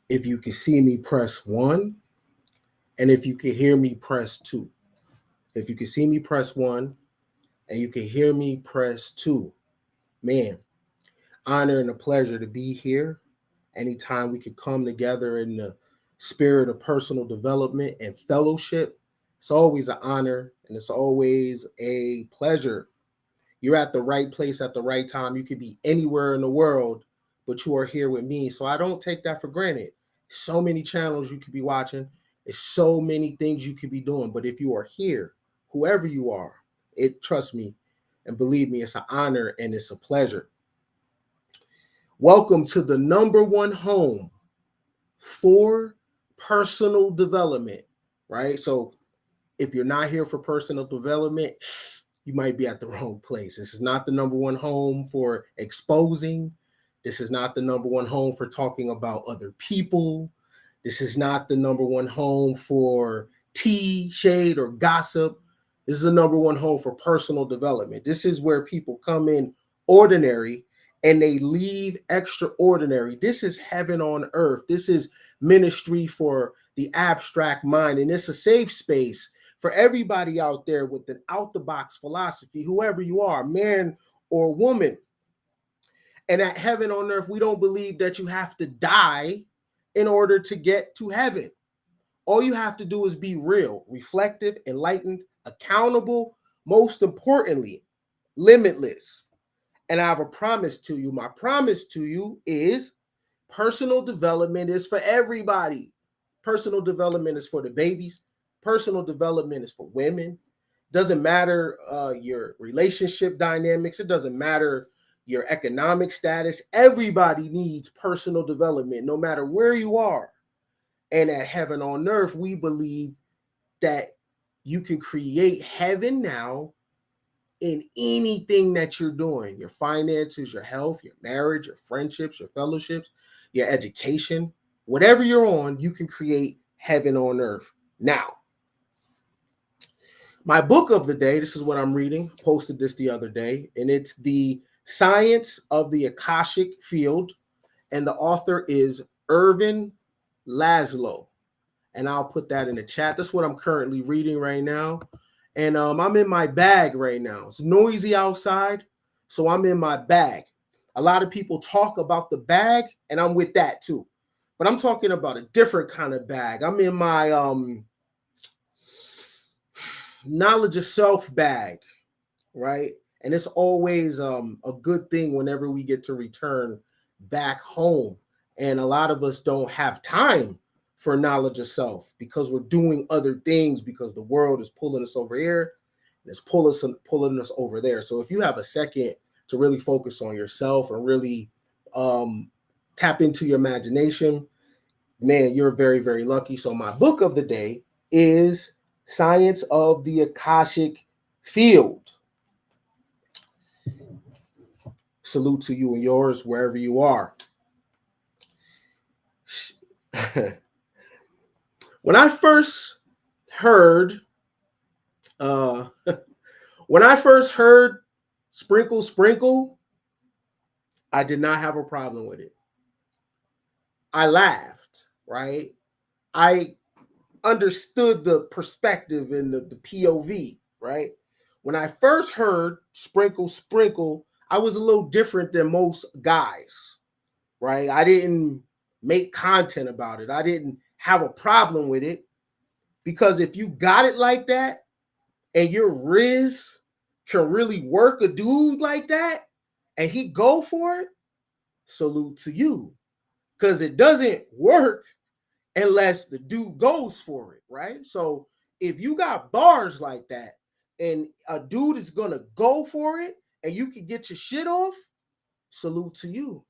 If you can see me, press 1. And if you can hear me, press 2. If you can see me, press 1. And you can hear me, press 2. Man, honor and a pleasure to be here. Anytime we could come together in the spirit of personal development and fellowship, it's always an honor and it's always a pleasure. You're at the right place at the right time. You could be anywhere in the world, but you are here with me. So I don't take that for granted. So many channels you could be watching. There's so many things you could be doing. But if you are here, whoever you are, trust me and believe me, it's an honor and it's a pleasure. Welcome to the number one home for personal development, right? So if you're not here for personal development, you might be at the wrong place. This is not the number one home for exposing. This is not the number one home for talking about other people. This is not the number one home for tea, shade, or gossip. This is the number one home for personal development. This is where people come in ordinary and they leave extraordinary. This is heaven on earth. This is ministry for the abstract mind. And it's a safe space for everybody out there with an out-the-box philosophy, whoever you are, man or woman. And at heaven on earth, we don't believe that you have to die in order to get to heaven. All you have to do is be real, reflective, enlightened, accountable, most importantly, limitless. And I have a promise to you. My promise to you is personal development is for everybody. Personal development is for the babies. Personal development is for women. Doesn't matter your relationship dynamics. It doesn't matter your economic status. Everybody needs personal development, no matter where you are. And at Heaven on Earth, we believe that you can create heaven now in anything that you're doing, your finances, your health, your marriage, your friendships, your fellowships, your education, whatever you're on, you can create heaven on earth. Now, my book of the day, this is what I'm reading, posted this the other day, and it's The Science of the Akashic Field, and the author is Irvin Laszlo. And I'll put that in the chat. That's what I'm currently reading right now. And I'm in my bag right now. It's noisy outside, so I'm in my bag. A lot of people talk about the bag, and I'm with that too. But I'm talking about a different kind of bag. I'm in my knowledge of self bag, right? And it's always a good thing whenever we get to return back home. And a lot of us don't have time for knowledge of self because we're doing other things because the world is pulling us over here and it's pulling us over there. So if you have a second to really focus on yourself and really tap into your imagination, man, you're very, very lucky. So my book of the day is Science of the Akashic Field. Salute to you and yours wherever you are. When I first heard sprinkle, sprinkle, I did not have a problem with it. I laughed, right? I understood the perspective and the POV, right? When I first heard sprinkle, sprinkle, I was a little different than most guys, right? I didn't make content about it. I didn't have a problem with it because if you got it like that and your Riz can really work a dude like that and he go for it, salute to you. Because it doesn't work unless the dude goes for it, right? So if you got bars like that and a dude is going to go for it and you can get your shit off, salute to you.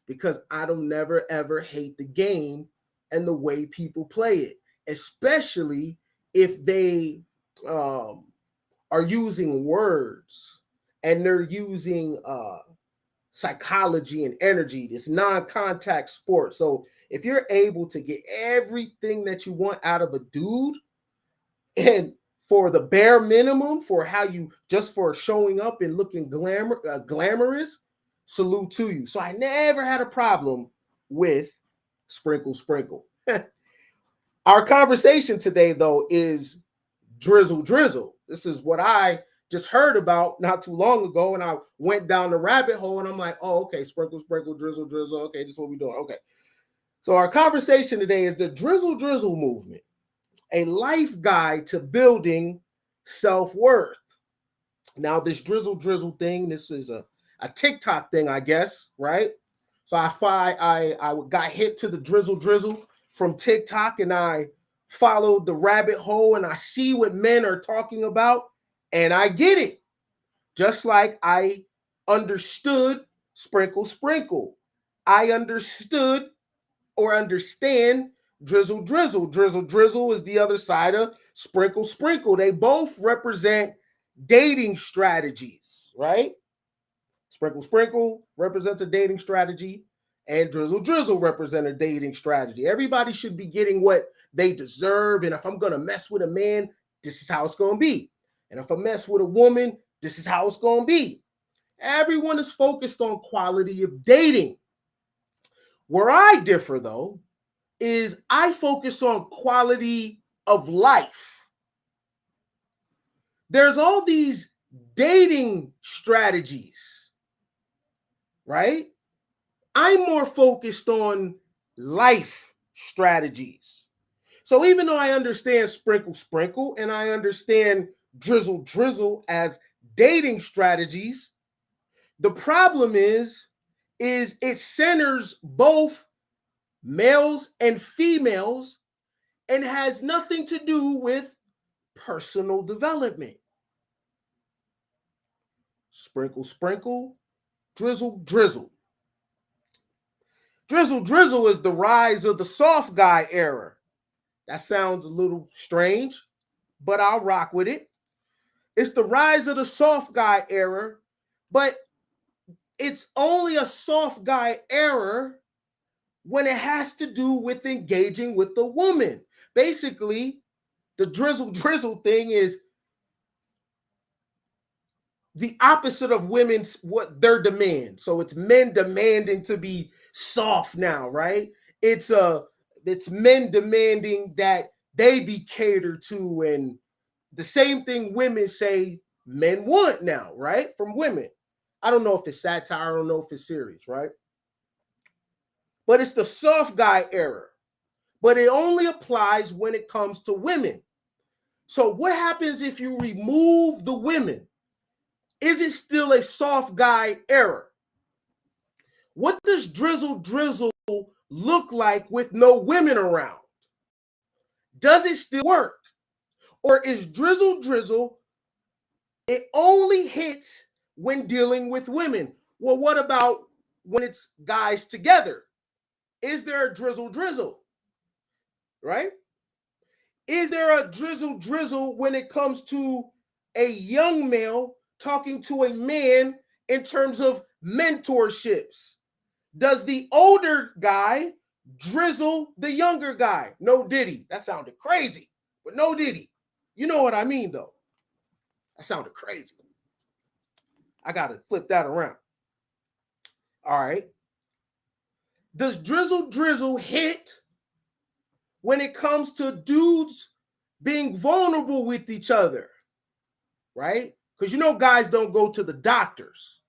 Because I don't never, ever hate the game and the way people play it, especially if they are using words and they're using psychology and energy, this non-contact sport. So if you're able to get everything that you want out of a dude, and for the bare minimum, for how you just for showing up and looking glamorous, salute to you. So I never had a problem with sprinkle. Our conversation today, though, is drizzle drizzle. This is what I just heard about not too long ago, and I went down the rabbit hole, and I'm like, oh, okay, sprinkle, drizzle, drizzle. Okay, this is what we're doing. Okay. So our conversation today is the drizzle drizzle movement, a life guide to building self-worth. Now, this drizzle drizzle thing, this is a TikTok thing, I guess, right? So I got hit to the drizzle drizzle from TikTok, and I followed the rabbit hole, and I see what men are talking about, and I get it. Just like I understood sprinkle. I understood or understand drizzle drizzle. Drizzle drizzle is the other side of sprinkle. They both represent dating strategies, right? Sprinkle represents a dating strategy, and drizzle drizzle represents a dating strategy. Everybody should be getting what they deserve, and if I'm going to mess with a man, this is how it's going to be. And if I mess with a woman, this is how it's going to be. Everyone is focused on quality of dating. Where I differ, though, is I focus on quality of life. There's all these dating strategies, right? I'm more focused on life strategies. So even though I understand sprinkle, and I understand drizzle drizzle as dating strategies, the problem is it centers both males and females and has nothing to do with personal development. Sprinkle, drizzle drizzle. Drizzle drizzle is the rise of the soft guy era. That sounds a little strange, but I'll rock with it. It's the rise of the soft guy era, but it's only a soft guy era when it has to do with engaging with the woman. Basically, the drizzle drizzle thing is the opposite of women's what their demand. So it's men demanding to be soft now, right? It's men demanding that they be catered to, and the same thing women say men want now, right? From women. I don't know if it's satire, I don't know if it's serious, right? But it's the soft guy era. But it only applies when it comes to women. So what happens if you remove the women? Is it still a soft guy era? What does drizzle drizzle look like with no women around? Does it still work? Or is drizzle drizzle, it only hits when dealing with women? Well, what about when it's guys together? Is there a drizzle drizzle? Right? Is there a drizzle drizzle when it comes to a young male talking to a man in terms of mentorships? Does the older guy drizzle the younger guy? No diddy. That sounded crazy, but no diddy. You know what I mean, though. That sounded crazy. I got to flip that around. All right. Does drizzle drizzle hit when it comes to dudes being vulnerable with each other? Right? Because you know guys don't go to the doctors.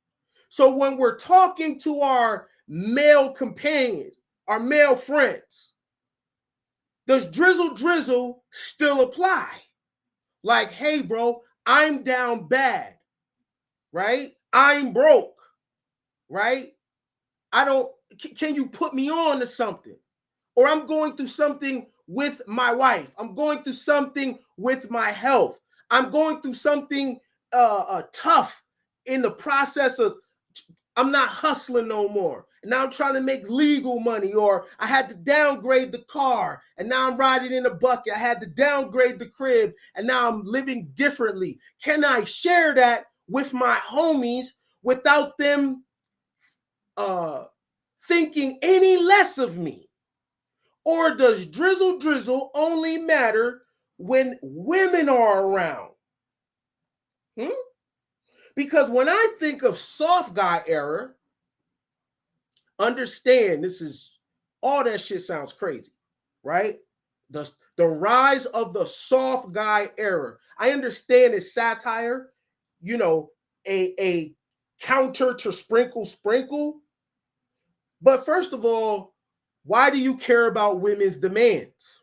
So when we're talking to our male companions, our male friends, does drizzle drizzle still apply? Like, hey, bro, I'm down bad, right? I'm broke, right? Can you put me on to something? Or I'm going through something with my wife. I'm going through something with my health. I'm going through something tough in the process of I'm not hustling no more. And now I'm trying to make legal money, or I had to downgrade the car and now I'm riding in a bucket. I had to downgrade the crib and now I'm living differently. Can I share that with my homies without them thinking any less of me? Or does drizzle drizzle only matter when women are around? Because when I think of soft guy era, understand this is all that shit sounds crazy, right? The rise of the soft guy era. I understand it's satire, you know, a counter to sprinkle sprinkle. But first of all, why do you care about women's demands?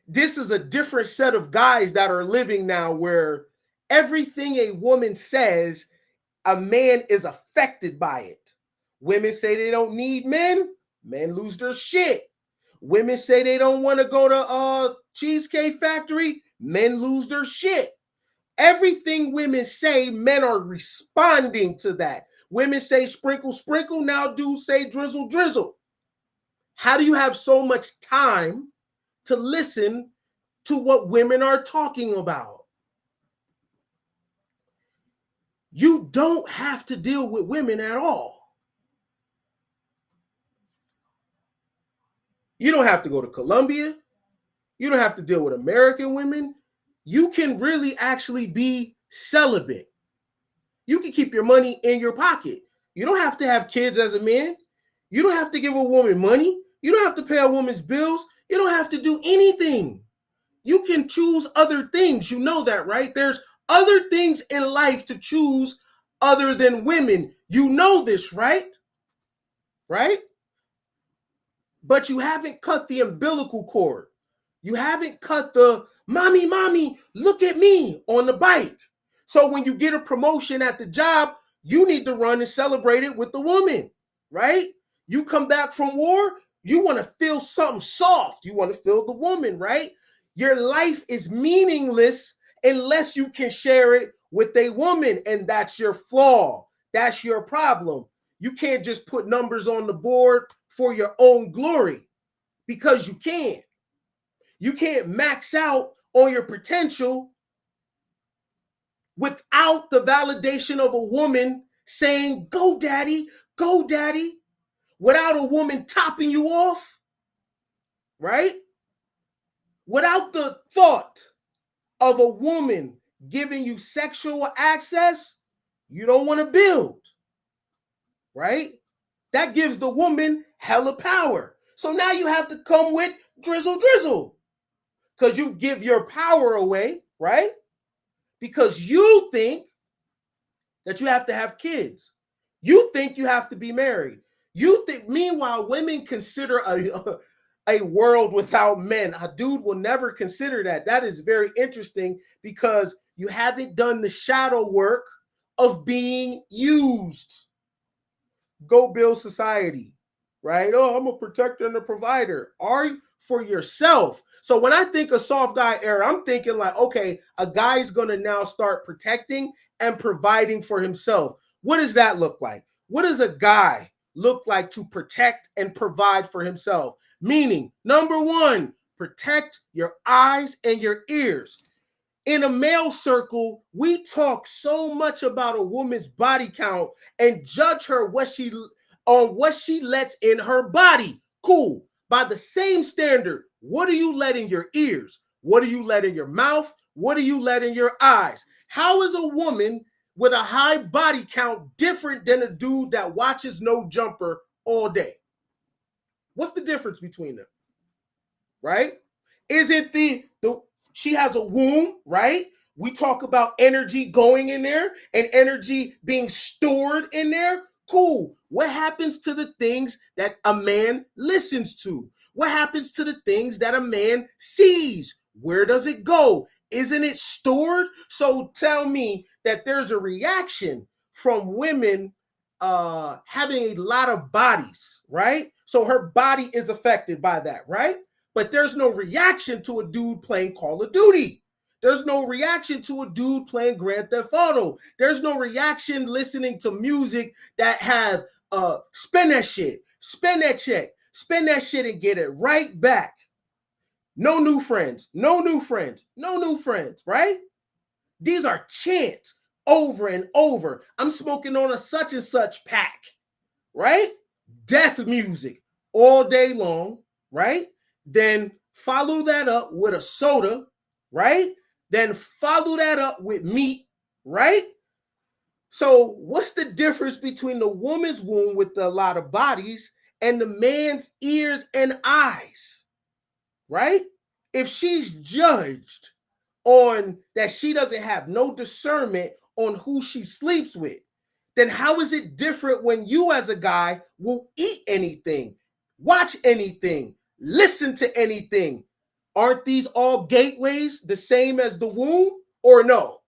This is a different set of guys that are living now where everything a woman says, a man is affected by it. Women say they don't need men, men lose their shit. Women say they don't want to go to Cheesecake Factory, men lose their shit. Everything women say, men are responding to that. Women say sprinkle, sprinkle, now dudes say drizzle, drizzle. How do you have so much time to listen to what women are talking about? You don't have to deal with women at all. You don't have to go to Colombia. You don't have to deal with American women. You can really actually be celibate. You can keep your money in your pocket. You don't have to have kids as a man. You don't have to give a woman money. You don't have to pay a woman's bills. You don't have to do anything. You can choose other things. You know that, right? There's other things in life to choose other than women. You know this, right? Right? But you haven't cut the umbilical cord. You haven't cut the mommy, look at me on the bike. So when you get a promotion at the job, you need to run and celebrate it with the woman, right? You come back from war, you want to feel something soft. You want to feel the woman, right? Your life is meaningless unless you can share it with a woman, and that's your flaw. That's your problem. You can't just put numbers on the board for your own glory because you can. You can't max out on your potential without the validation of a woman saying, go daddy, without a woman topping you off, right? Without the thought of a woman giving you sexual access, you don't want to build, right? That gives the woman hella power. So now you have to come with drizzle drizzle because you give your power away, right? Because you think that you have to have kids. You think you have to be married. You think, meanwhile, women consider a world without men. A dude will never consider that. That is very interesting because you haven't done the shadow work of being used. Go build society, right? Oh, I'm a protector and a provider. Are you for yourself? So when I think of soft guy era, I'm thinking like, okay, a guy's going to now start protecting and providing for himself. What does that look like? What does a guy look like to protect and provide for himself? Meaning, number one, protect your eyes and your ears. In a male circle, we talk so much about a woman's body count and judge her what she lets in her body. Cool. By the same standard, what do you let in your ears? What do you let in your mouth? What do you let in your eyes? How is a woman with a high body count different than a dude that watches No Jumper all day? What's the difference between them? Right? Is it the she has a womb, right? We talk about energy going in there and energy being stored in there. Cool. What happens to the things that a man listens to? What happens to the things that a man sees? Where does it go? Isn't it stored? So tell me that there's a reaction from women having a lot of bodies, right? So her body is affected by that, right? But there's no reaction to a dude playing Call of Duty. There's no reaction to a dude playing Grand Theft Auto. There's no reaction listening to music that have spin that shit, spin that check, spin that shit and get it right back. No new friends, no new friends, no new friends, right? These are chants over and over. I'm smoking on a such and such pack, right? Death music all day long, right? Then follow that up with a soda, right? Then follow that up with meat, right? So what's the difference between the woman's womb with a lot of bodies and the man's ears and eyes, right? If she's judged on that she doesn't have no discernment on who she sleeps with, then how is it different when you as a guy will eat anything, watch anything, listen to anything? Aren't these all gateways the same as the womb, or no?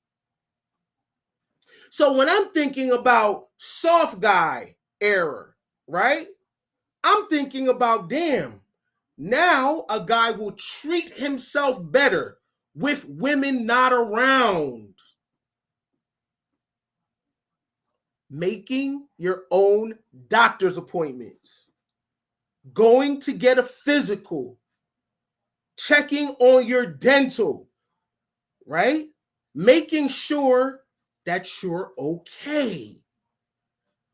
So when I'm thinking about soft guy era, right? I'm thinking about, damn, now a guy will treat himself better with women not around. Making your own doctor's appointments, going to get a physical, checking on your dental, right? Making sure that you're okay.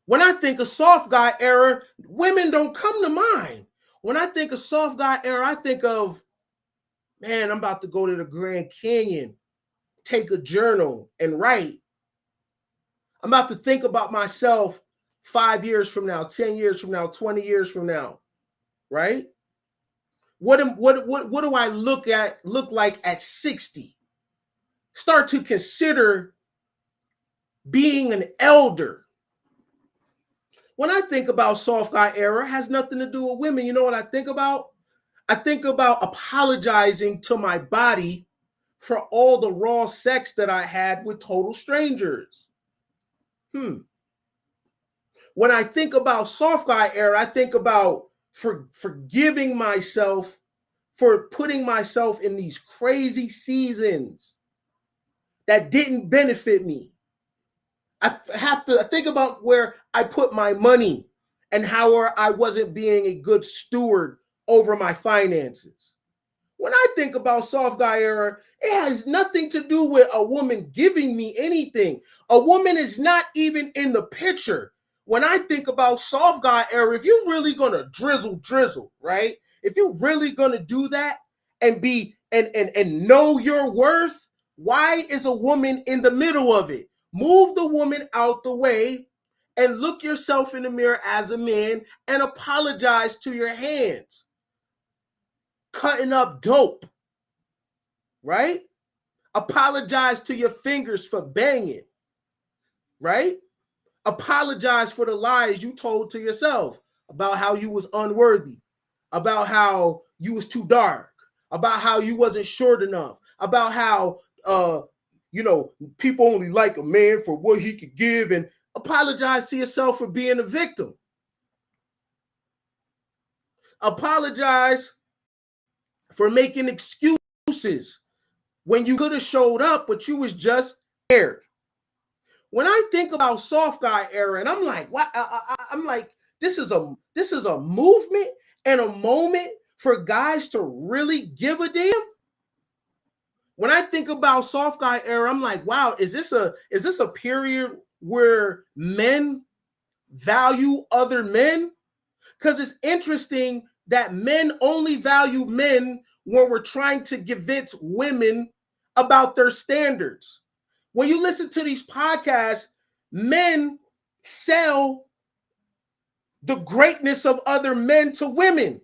When I think of soft guy era, women don't come to mind. When I think of soft guy era, I think of, man, I'm about to go to the Grand Canyon, take a journal and write. I'm about to think about myself 5 years from now, 10 years from now, 20 years from now, right? What do I look like at 60? Start to consider being an elder. When I think about soft guy era, it has nothing to do with women. You know what I think about? I think about apologizing to my body for all the raw sex that I had with total strangers. When I think about soft guy era, I think about forgiving myself for putting myself in these crazy seasons that didn't benefit me. I think about where I put my money and how I wasn't being a good steward over my finances. When I think about soft guy era, it has nothing to do with a woman giving me anything. A woman is not even in the picture. When I think about soft guy era, if you're really gonna drizzle, right? If you're really gonna do that and be and know your worth, why is a woman in the middle of it? Move the woman out the way and look yourself in the mirror as a man and apologize to your hands. Cutting up dope, right? Apologize to your fingers for banging, right? Apologize for the lies you told to yourself about how you was unworthy, about how you was too dark, about how you wasn't short enough, about how people only like a man for what he could give, and apologize to yourself for being a victim. Apologize for making excuses when you could have showed up, but you was just scared. When I think about soft guy era, and I'm like, what? I'm like, this is a movement and a moment for guys to really give a damn. When I think about soft guy era, I'm like, wow, is this a period where men value other men? Because it's interesting that men only value men when we're trying to convince women about their standards. When you listen to these podcasts, men sell the greatness of other men to women,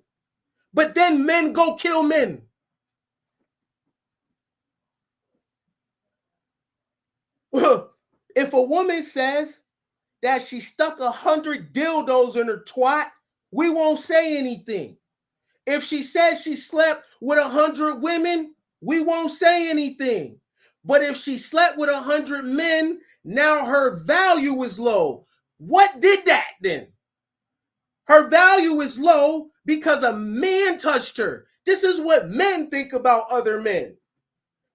but then men go kill men. If a woman says that she stuck 100 dildos in her twat, we won't say anything. If she says she slept with 100 women, we won't say anything. But if she slept with 100 men, now her value is low. What did that then? Her value is low because a man touched her. This is what men think about other men.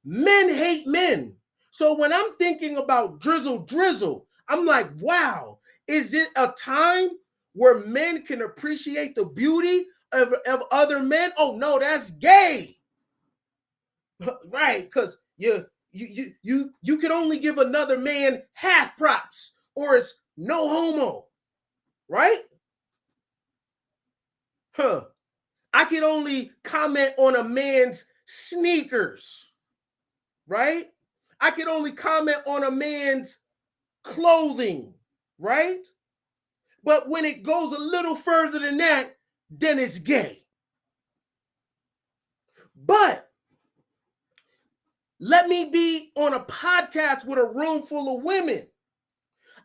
Men hate men. So when I'm thinking about Drizzle Drizzle, I'm like, wow, is it a time where men can appreciate the beauty of other men? Oh no, that's gay. Right, because you can only give another man half props, or it's no homo, right? Huh. I can only comment on a man's sneakers, right? I can only comment on a man's clothing, right? But when it goes a little further than that, then it's gay. But let me be on a podcast with a room full of women.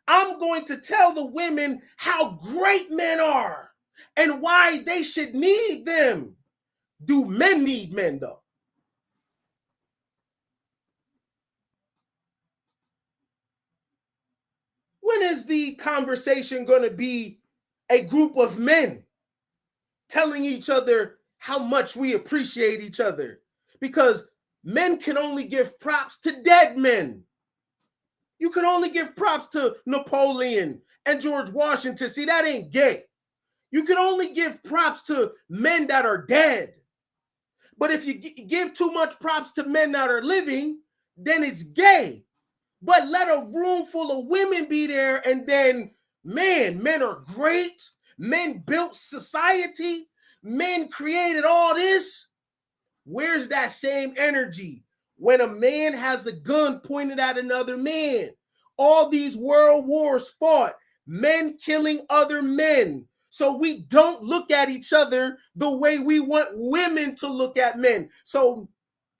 I'm going to tell the women how great men are and why they should need them. Do men need men, though? When is the conversation going to be a group of men telling each other how much we appreciate each other? Because men can only give props to dead men. You can only give props to Napoleon and George Washington. See, that ain't gay. You can only give props to men that are dead. But if you give too much props to men that are living, then it's gay. But let a room full of women be there, and then, man, men are great. Men built society. Men created all this. Where's that same energy when a man has a gun pointed at another man? All these world wars fought, men killing other men. So we don't look at each other the way we want women to look at men. So,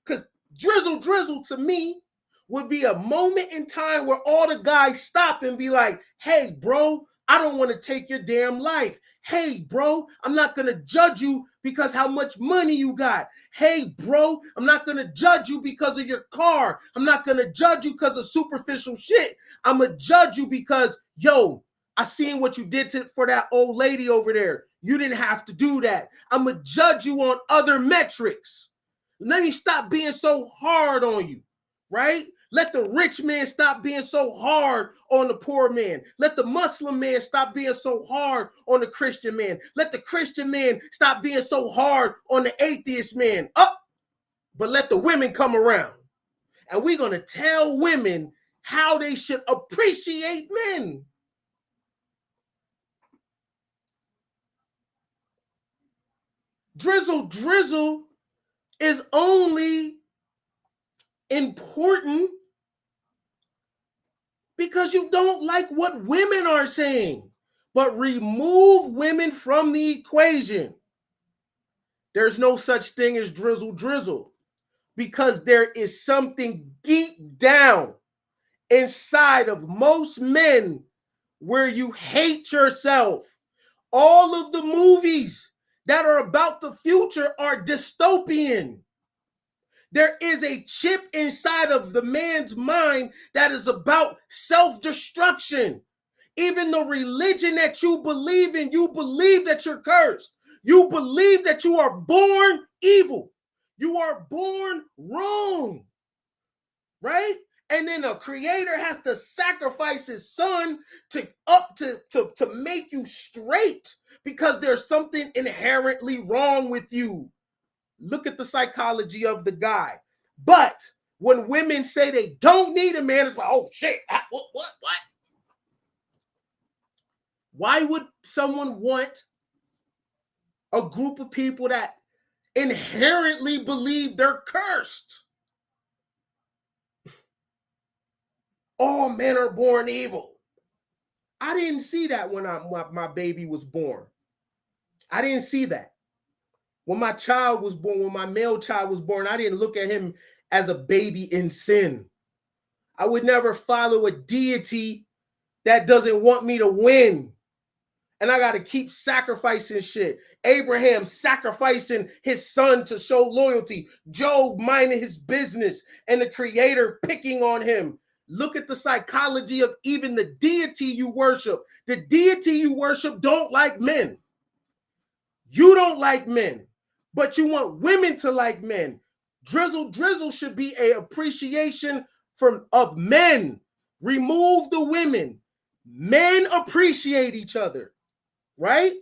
because Drizzle Drizzle to me would be a moment in time where all the guys stop and be like, hey, bro, I don't want to take your damn life. Hey, bro, I'm not going to judge you because how much money you got. Hey, bro, I'm not going to judge you because of your car. I'm not going to judge you because of superficial shit. I'm going to judge you because, yo, I seen what you did for that old lady over there. You didn't have to do that. I'm going to judge you on other metrics. Let me stop being so hard on you, right? Let the rich man stop being so hard on the poor man. Let the Muslim man stop being so hard on the Christian man. Let the Christian man stop being so hard on the atheist man. But let the women come around. And we're going to tell women how they should appreciate men. Drizzle Drizzle is only important because you don't like what women are saying. But remove women from the equation. There's no such thing as Drizzle Drizzle because there is something deep down inside of most men where you hate yourself. All of the movies that are about the future are dystopian. There is a chip inside of the man's mind that is about self-destruction. Even the religion that you believe in, you believe that you're cursed. You believe that you are born evil. You are born wrong, right? And then a creator has to sacrifice his son to make you straight because there's something inherently wrong with you. Look at the psychology of the guy. But when women say they don't need a man, it's like, oh shit, what? Why would someone want a group of people that inherently believe they're cursed? All men are born evil. I didn't see that when my baby was born. I didn't see that. When my child was born, when my male child was born, I didn't look at him as a baby in sin. I would never follow a deity that doesn't want me to win. And I got to keep sacrificing shit. Abraham sacrificing his son to show loyalty. Job minding his business and the creator picking on him. Look at the psychology of even the deity you worship. The deity you worship don't like men. You don't like men, but you want women to like men. Drizzle Drizzle should be an appreciation of men. Remove the women. Men appreciate each other, right?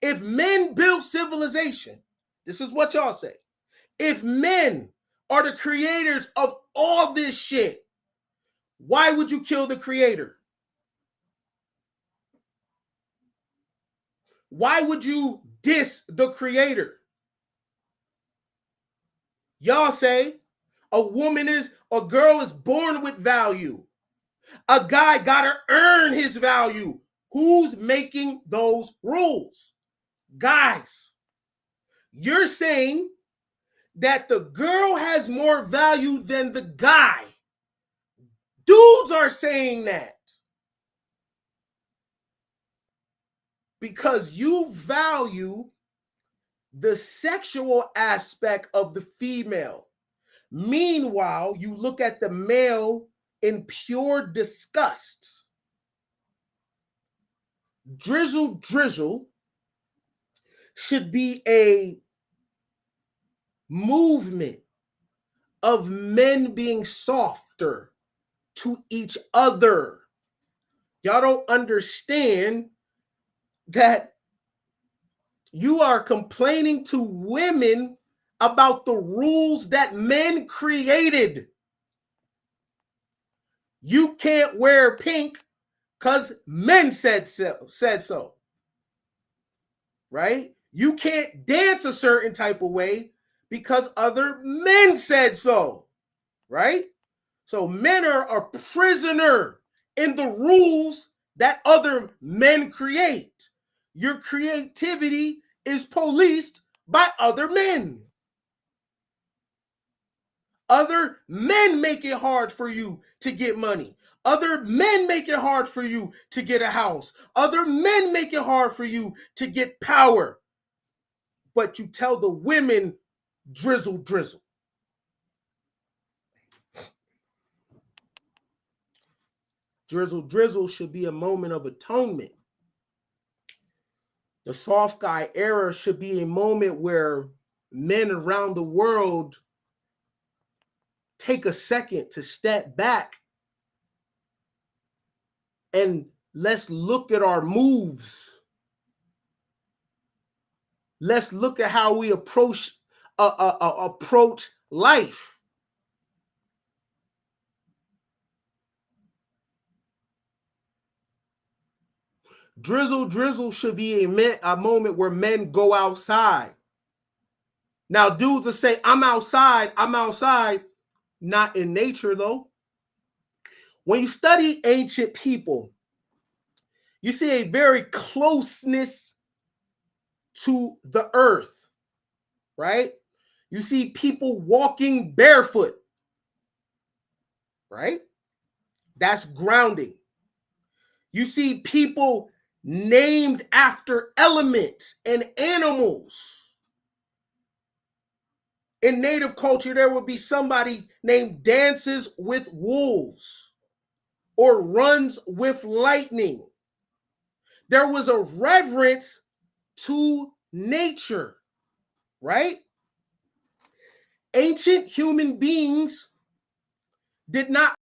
If men build civilization, this is what y'all say. If men are the creators of all this shit, why would you kill the creator? Why would you diss the creator? Y'all say a girl is born with value. A guy gotta earn his value. Who's making those rules? Guys, you're saying that the girl has more value than the guy. Dudes are saying that because you value the sexual aspect of the female. Meanwhile, you look at the male in pure disgust. Drizzle Drizzle should be a movement of men being softer to each other. Y'all don't understand that you are complaining to women about the rules that men created. You can't wear pink because men said so. Right? You can't dance a certain type of way because other men said so. Right? So men are a prisoner in the rules that other men create. Your creativity is policed by other men. Other men make it hard for you to get money. Other men make it hard for you to get a house. Other men make it hard for you to get power. But you tell the women, drizzle, drizzle. Drizzle, drizzle should be a moment of atonement. The soft guy era should be a moment where men around the world take a second to step back and let's look at our moves. Let's look at how we approach life. Drizzle Drizzle should be a moment where men go outside. Now, dudes will say, I'm outside. Not in nature, though. When you study ancient people, you see a very closeness to the earth, right? You see people walking barefoot, right? That's grounding. You see people named after elements and animals. In native culture, there would be somebody named dances with wolves or runs with lightning. There was a reverence to nature, right? Ancient human beings did not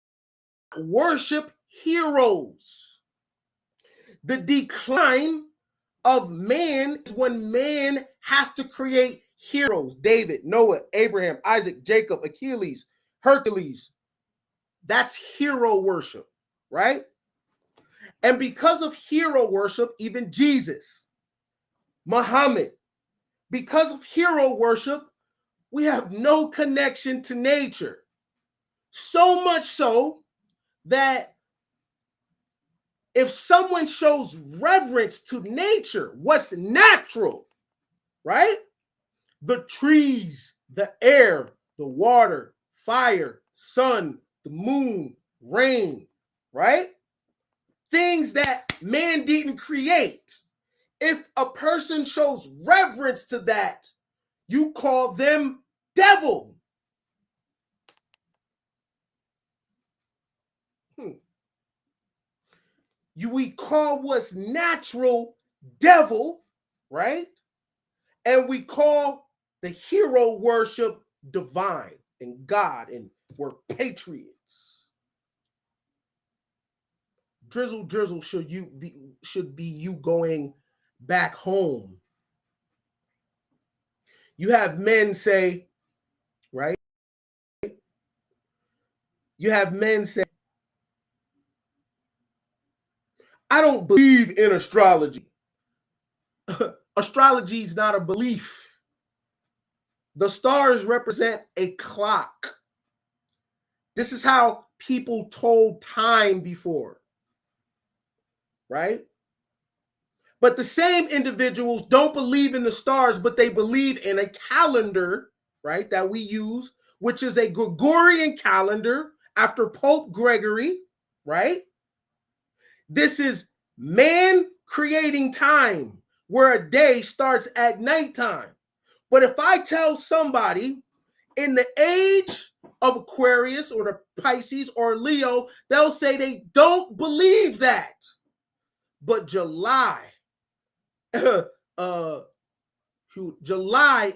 worship heroes. The decline of man is when man has to create heroes. David, Noah, Abraham, Isaac, Jacob, Achilles, Hercules. That's hero worship, right? And because of hero worship, even Jesus, Muhammad, because of hero worship, we have no connection to nature. So much so that if someone shows reverence to nature, what's natural, right? The trees, the air, the water, fire, sun, the moon, rain, right? Things that man didn't create. If a person shows reverence to that, you call them devil. We call what's natural devil, right? And we call the hero worship divine and God, and we're patriots. Drizzle Drizzle should be you going back home. You have men say, right? You have men say, I don't believe in astrology. Astrology is not a belief. The stars represent a clock. This is how people told time before, right? But the same individuals don't believe in the stars, but they believe in a calendar, right, that we use, which is a Gregorian calendar after Pope Gregory, right? This is man creating time where a day starts at nighttime. But if I tell somebody in the age of Aquarius or the Pisces or Leo, they'll say they don't believe that. But July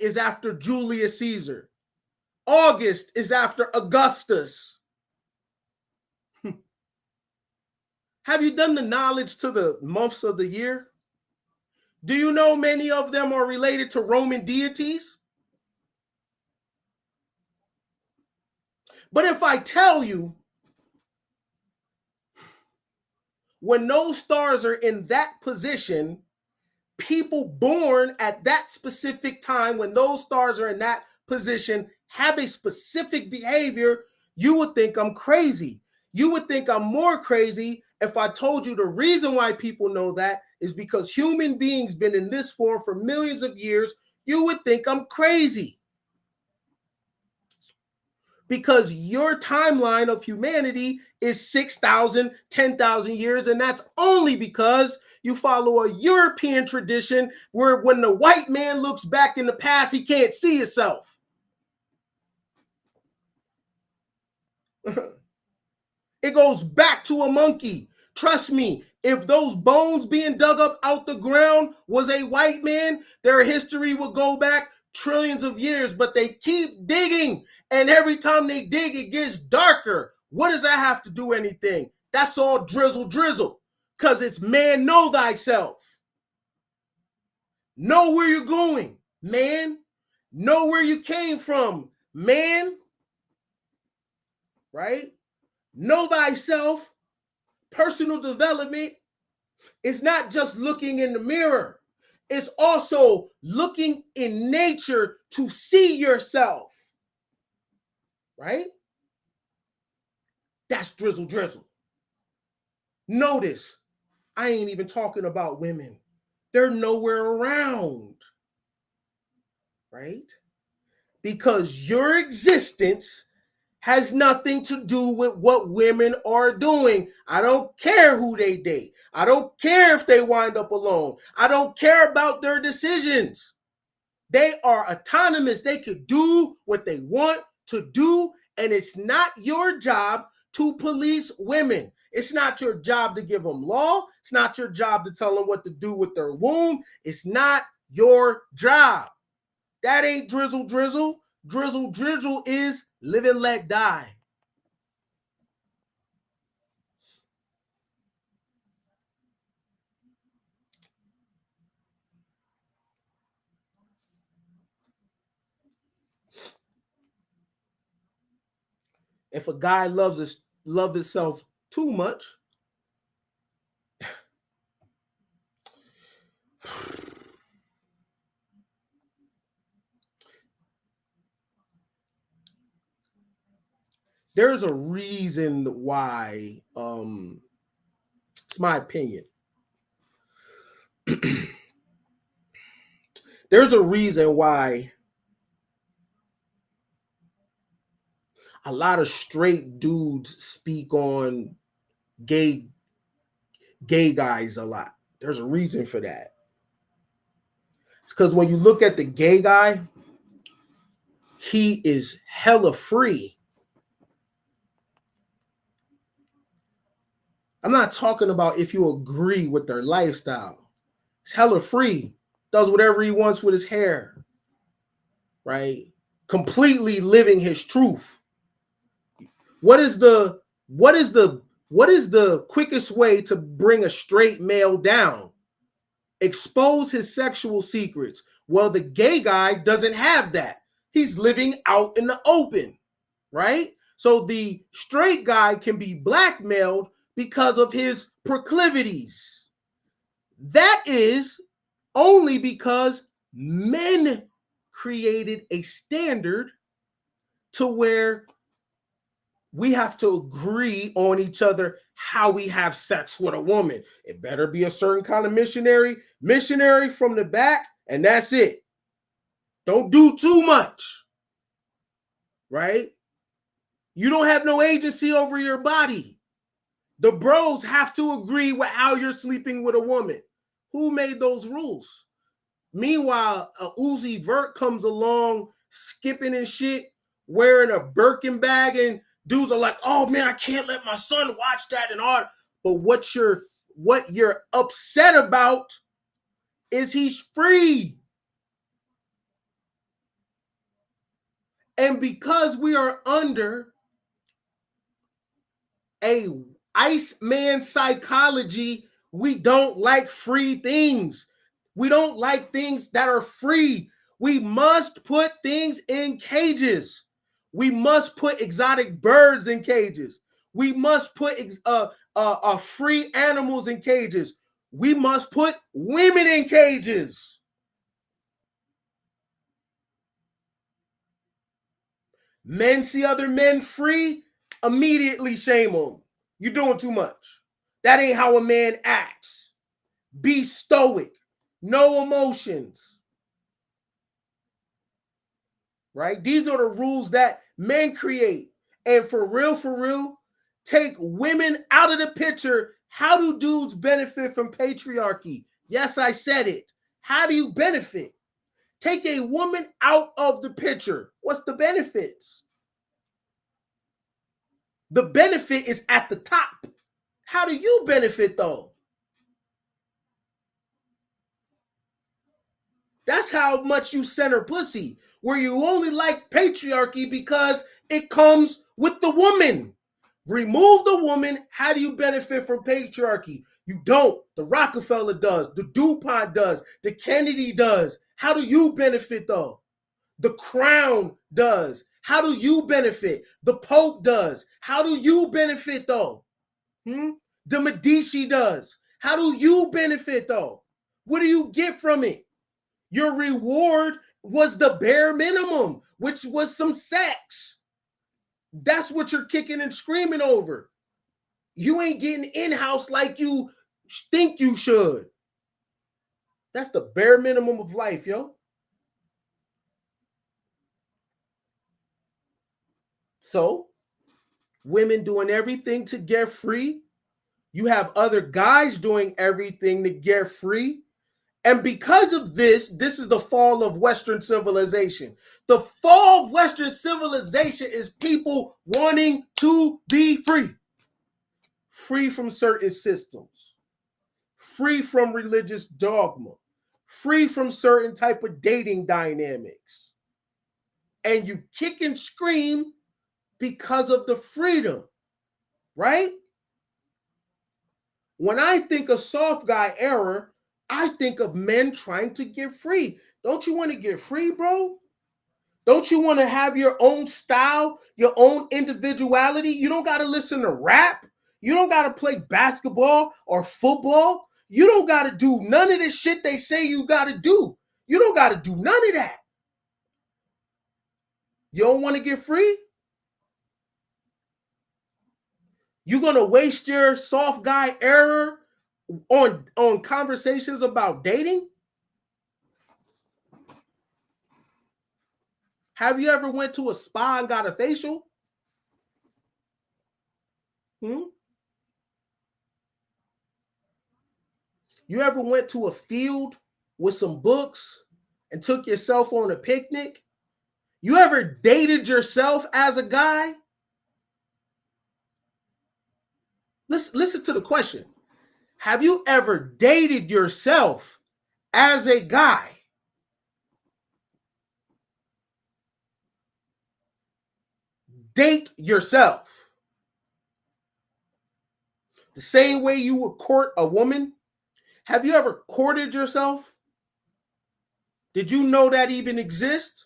is after Julius Caesar. August is after Augustus. Have you done the knowledge to the months of the year? Do you know many of them are related to Roman deities? But if I tell you, when those stars are in that position, people born at that specific time, when those stars are in that position, have a specific behavior, you would think I'm crazy. You would think I'm more crazy if I told you the reason why people know that is because human beings been in this form for millions of years. You would think I'm crazy. Because your timeline of humanity is 6,000, 10,000 years, and that's only because you follow a European tradition where when the white man looks back in the past, he can't see himself. It goes back to a monkey. Trust me, if those bones being dug up out the ground was a white man, their history would go back trillions of years, but they keep digging, and every time they dig, it gets darker. What does that have to do anything? That's all drizzle drizzle, because it's man, know thyself. Know where you're going, man. Know where you came from, man. Right? Know thyself. Personal development is not just looking in the mirror. It's also looking in nature to see yourself. Right? That's drizzle drizzle. Notice, I ain't even talking about women. They're nowhere around. Right? Because your existence has nothing to do with what women are doing. I don't care who they date. I don't care if they wind up alone. I don't care about their decisions. They are autonomous. They could do what they want to do, and it's not your job to police women. It's not your job to give them law. It's not your job to tell them what to do with their womb. It's not your job. That ain't drizzle drizzle. Drizzle drizzle is live and let die. If a guy loves himself too much, there's a reason why, it's my opinion. There's a reason why a lot of straight dudes speak on gay guys a lot. There's a reason for that. It's because when you look at the gay guy, he is hella free. I'm not talking about if you agree with their lifestyle. He's hella free. Does whatever he wants with his hair. Right? completely living his truth. What is the quickest way to bring a straight male down? Expose his sexual secrets. Well, the gay guy doesn't have that. He's living out in the open, right? So the straight guy can be blackmailed because of his proclivities. That is only because men created a standard to where we have to agree on each other how we have sex with a woman. It better be a certain kind of missionary from the back, and that's it. Don't do too much, right? You don't have no agency over your body. The bros have to agree with how you're sleeping with a woman. Who made those rules? Meanwhile, a Uzi Vert comes along, skipping and shit, wearing a Birkin bag, and dudes are like, "Oh man, I can't let my son watch that," and all. But what you're upset about is he's free. And because we are under a Iceman psychology, we don't like free things. We don't like things that are free. We must put things in cages. We must put exotic birds in cages. We must put free animals in cages. We must put women in cages. Men see other men free, immediately shame on them. You're doing too much. That ain't how a man acts. Be stoic. No emotions. Right? These are the rules that men create. And for real, take women out of the picture. How do dudes benefit from patriarchy? Yes, I said it. How do you benefit? Take a woman out of the picture. What's the benefits? The benefit is at the top. How do you benefit though? That's how much you center pussy, where you only like patriarchy because it comes with the woman. Remove the woman, how do you benefit from patriarchy? You don't. The Rockefeller does. The DuPont does. The Kennedy does. How do you benefit though? The Crown does. How do you benefit? The Pope does. How do you benefit though? The Medici does. How do you benefit though? What do you get from it? Your reward was the bare minimum, which was some sex. That's what you're kicking and screaming over. You ain't getting in-house like you think you should. That's the bare minimum of life, yo. So, women doing everything to get free. You have other guys doing everything to get free. And because of this is the fall of Western civilization. The fall of Western civilization is people wanting to be free. Free from certain systems. Free from religious dogma. Free from certain type of dating dynamics. And you kick and scream because of the freedom, right? When I think of soft guy era, I think of men trying to get free. Don't you want to get free, bro? Don't you want to have your own style, your own individuality? You don't got to listen to rap. You don't got to play basketball or football. You don't got to do none of this shit they say you got to do. You don't got to do none of that. You don't want to get free? You're going to waste your soft guy era on conversations about dating? Have you ever went to a spa and got a facial? You ever went to a field with some books and took yourself on a picnic? You ever dated yourself as a guy? Listen to the question. Have you ever dated yourself as a guy? Date yourself. The same way you would court a woman. Have you ever courted yourself? Did you know that even exists?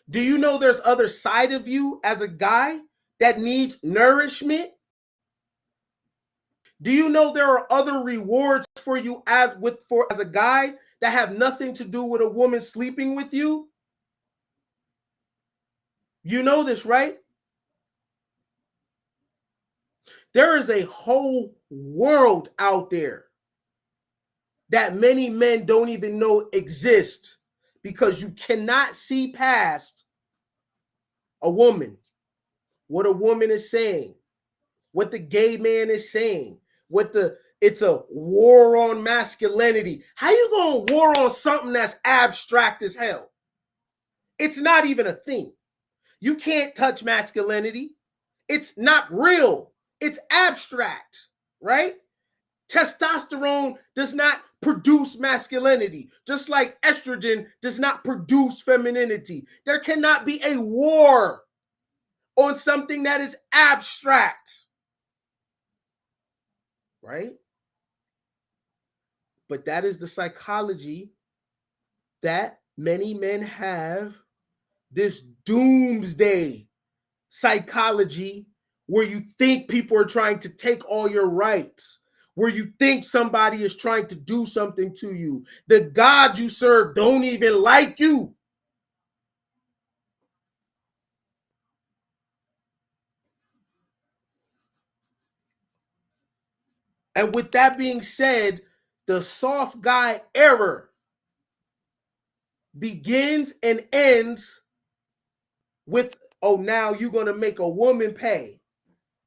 Do you know there's other side of you as a guy that needs nourishment? Do you know there are other rewards for you as a guy that have nothing to do with a woman sleeping with you? You know this, right? There is a whole world out there that many men don't even know exist because you cannot see past a woman, what a woman is saying, what the gay man is saying, it's a war on masculinity. How you gonna war on something that's abstract as hell? It's not even a thing. You can't touch masculinity. It's not real. It's abstract, right? Testosterone does not produce masculinity, just like estrogen does not produce femininity. There cannot be a war on something that is abstract, right? But that is the psychology that many men have, this doomsday psychology where you think people are trying to take all your rights, where you think somebody is trying to do something to you. The God you serve don't even like you. And with that being said, the soft guy era begins and ends with, oh, now you're going to make a woman pay.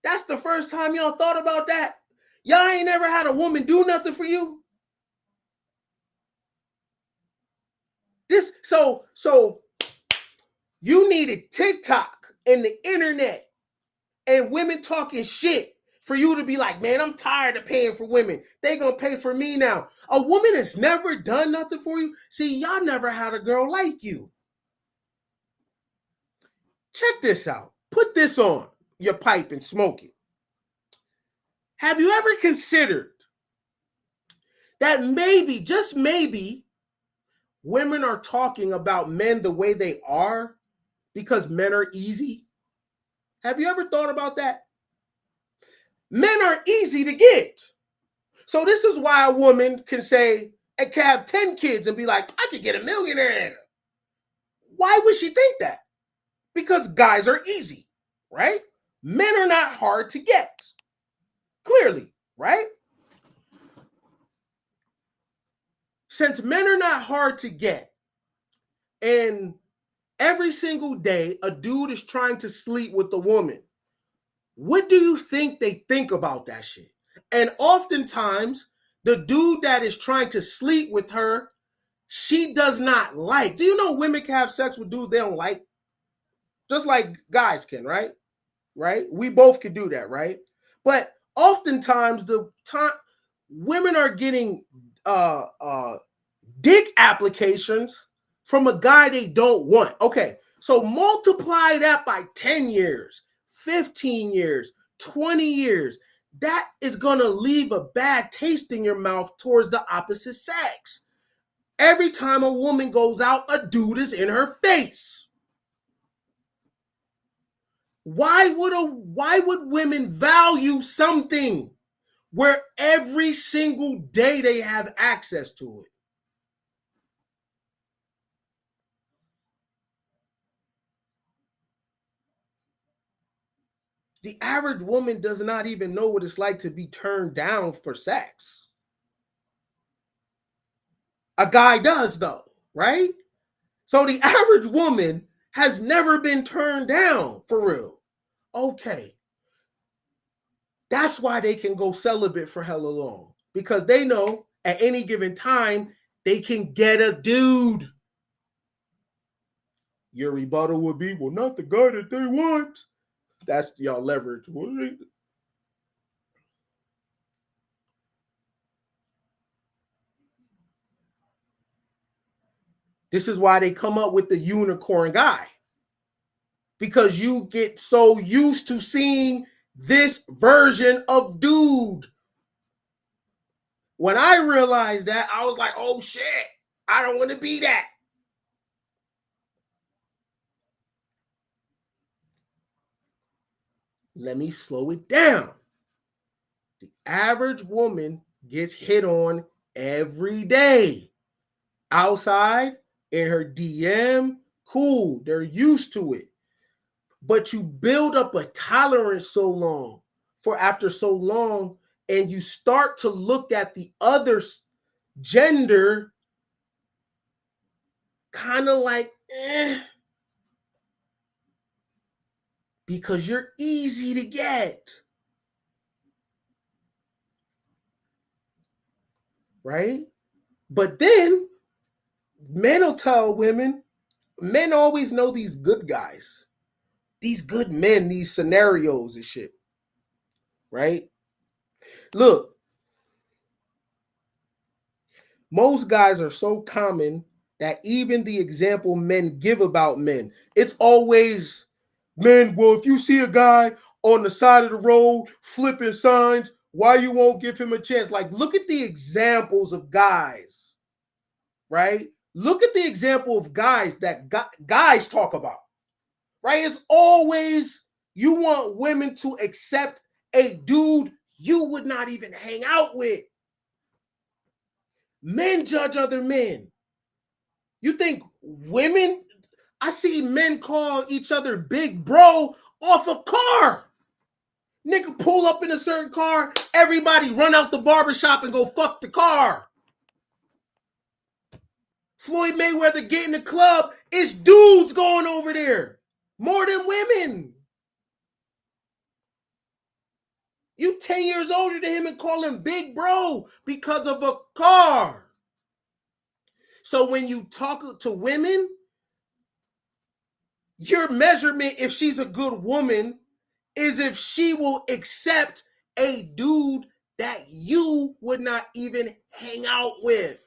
That's the first time y'all thought about that. Y'all ain't never had a woman do nothing for you. So you needed TikTok and the internet and women talking shit for you to be like, man, I'm tired of paying for women. They gonna pay for me now. A woman has never done nothing for you. See, y'all never had a girl like you. Check this out. Put this on your pipe and smoke it. Have you ever considered that maybe, just maybe, women are talking about men the way they are because men are easy? Have you ever thought about that? Men are easy to get. So this is why a woman can say, and can have 10 kids and be like, I could get a millionaire. Why would she think that? Because guys are easy, right? Men are not hard to get. Clearly, right? Since men are not hard to get, and every single day a dude is trying to sleep with a woman, what do you think they think about that shit? And oftentimes, the dude that is trying to sleep with her, she does not like. Do you know women can have sex with dudes they don't like? Just like guys can, right? Right? We both can do that, right? But oftentimes women are getting dick applications from a guy they don't want. Okay, so multiply that by 10 years, 15 years, 20 years. That is going to leave a bad taste in your mouth towards the opposite sex. Every time a woman goes out, a dude is in her face. Why would women value something where every single day they have access to it? The average woman does not even know what it's like to be turned down for sex. A guy does, though, right? So the average woman has never been turned down for real. Okay. That's why they can go celibate for hella long, because they know at any given time they can get a dude. Your rebuttal would be, well, not the guy that they want. That's y'all leverage. This is why they come up with the unicorn guy, because you get so used to seeing this version of dude. When I realized that, I was like, oh shit, I don't want to be that. Let me slow it down. The average woman gets hit on every day. Outside, in her DM, cool, they're used to it. But you build up a tolerance after so long, and you start to look at the other gender kind of like, because you're easy to get. Right? But then men will tell women, men always know these good guys, these good men, these scenarios and shit. Right? Look, most guys are so common that even the example men give about men, it's always, men, well, if you see a guy on the side of the road flipping signs, why you won't give him a chance? Like, look at the examples of guys, right? Look at the example of guys that guys talk about, right? It's always, you want women to accept a dude you would not even hang out with. Men judge other men. You think women, I see men call each other big bro off a car. Nigga pull up in a certain car, everybody run out the barbershop and go fuck the car. Floyd Mayweather get in the club, it's dudes going over there more than women. You 10 years older than him and call him big bro because of a car. So when you talk to women, your measurement if she's a good woman is if she will accept a dude that you would not even hang out with.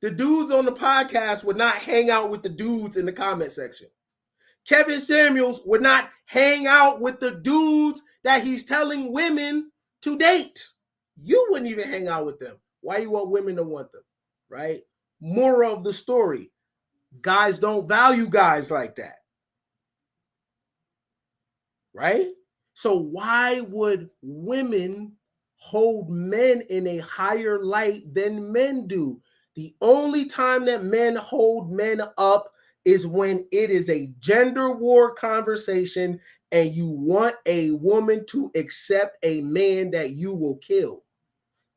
The dudes on the podcast would not hang out with the dudes in the comment section. Kevin Samuels would not hang out with the dudes that he's telling women to date. You wouldn't even hang out with them. Why you want women to want them, right? Moral of the story, guys don't value guys like that, right? So why would women hold men in a higher light than men do? The only time that men hold men up is when it is a gender war conversation and you want a woman to accept a man that you will kill,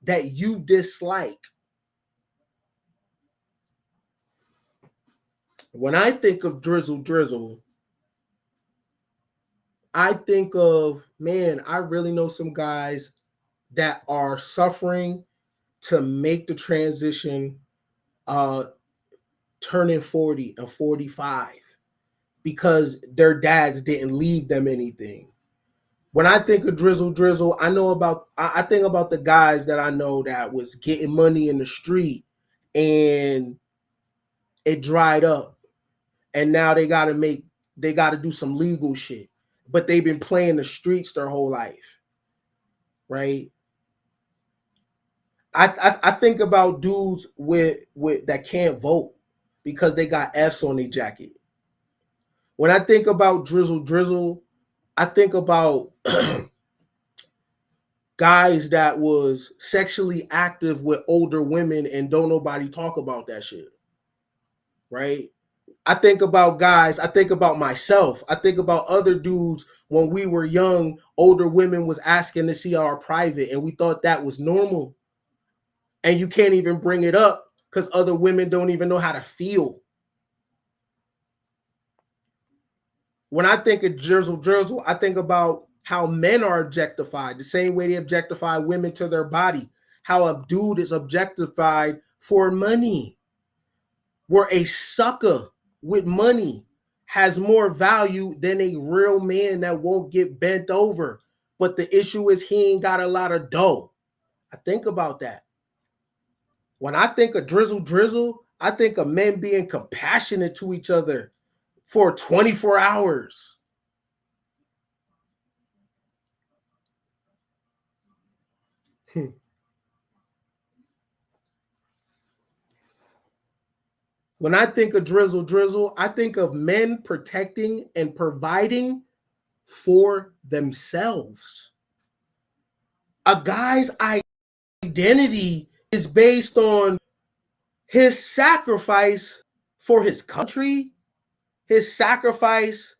that you dislike. When I think of Drizzle Drizzle, I think of, man, I really know some guys that are suffering to make the transition turning 40 and 45 because their dads didn't leave them anything. When I think of Drizzle Drizzle, I think about the guys that I know that was getting money in the street and it dried up. And now they gotta do some legal shit. But they've been playing the streets their whole life. Right? I think about dudes with that can't vote because they got F's on their jacket. When I think about Drizzle Drizzle, I think about guys that was sexually active with older women and don't nobody talk about that shit. Right? I think about guys, I think about myself, I think about other dudes when we were young, older women was asking to see our private and we thought that was normal. And you can't even bring it up because other women don't even know how to feel. When I think of Drizzle Drizzle, I think about how men are objectified, the same way they objectify women to their body, how a dude is objectified for money, where a sucker with money has more value than a real man that won't get bent over. But the issue is he ain't got a lot of dough. I think about that. When I think of Drizzle Drizzle, I think of men being compassionate to each other for 24 hours. When I think of Drizzle Drizzle, I think of men protecting and providing for themselves. A guy's identity is based on his sacrifice for his country, his sacrifice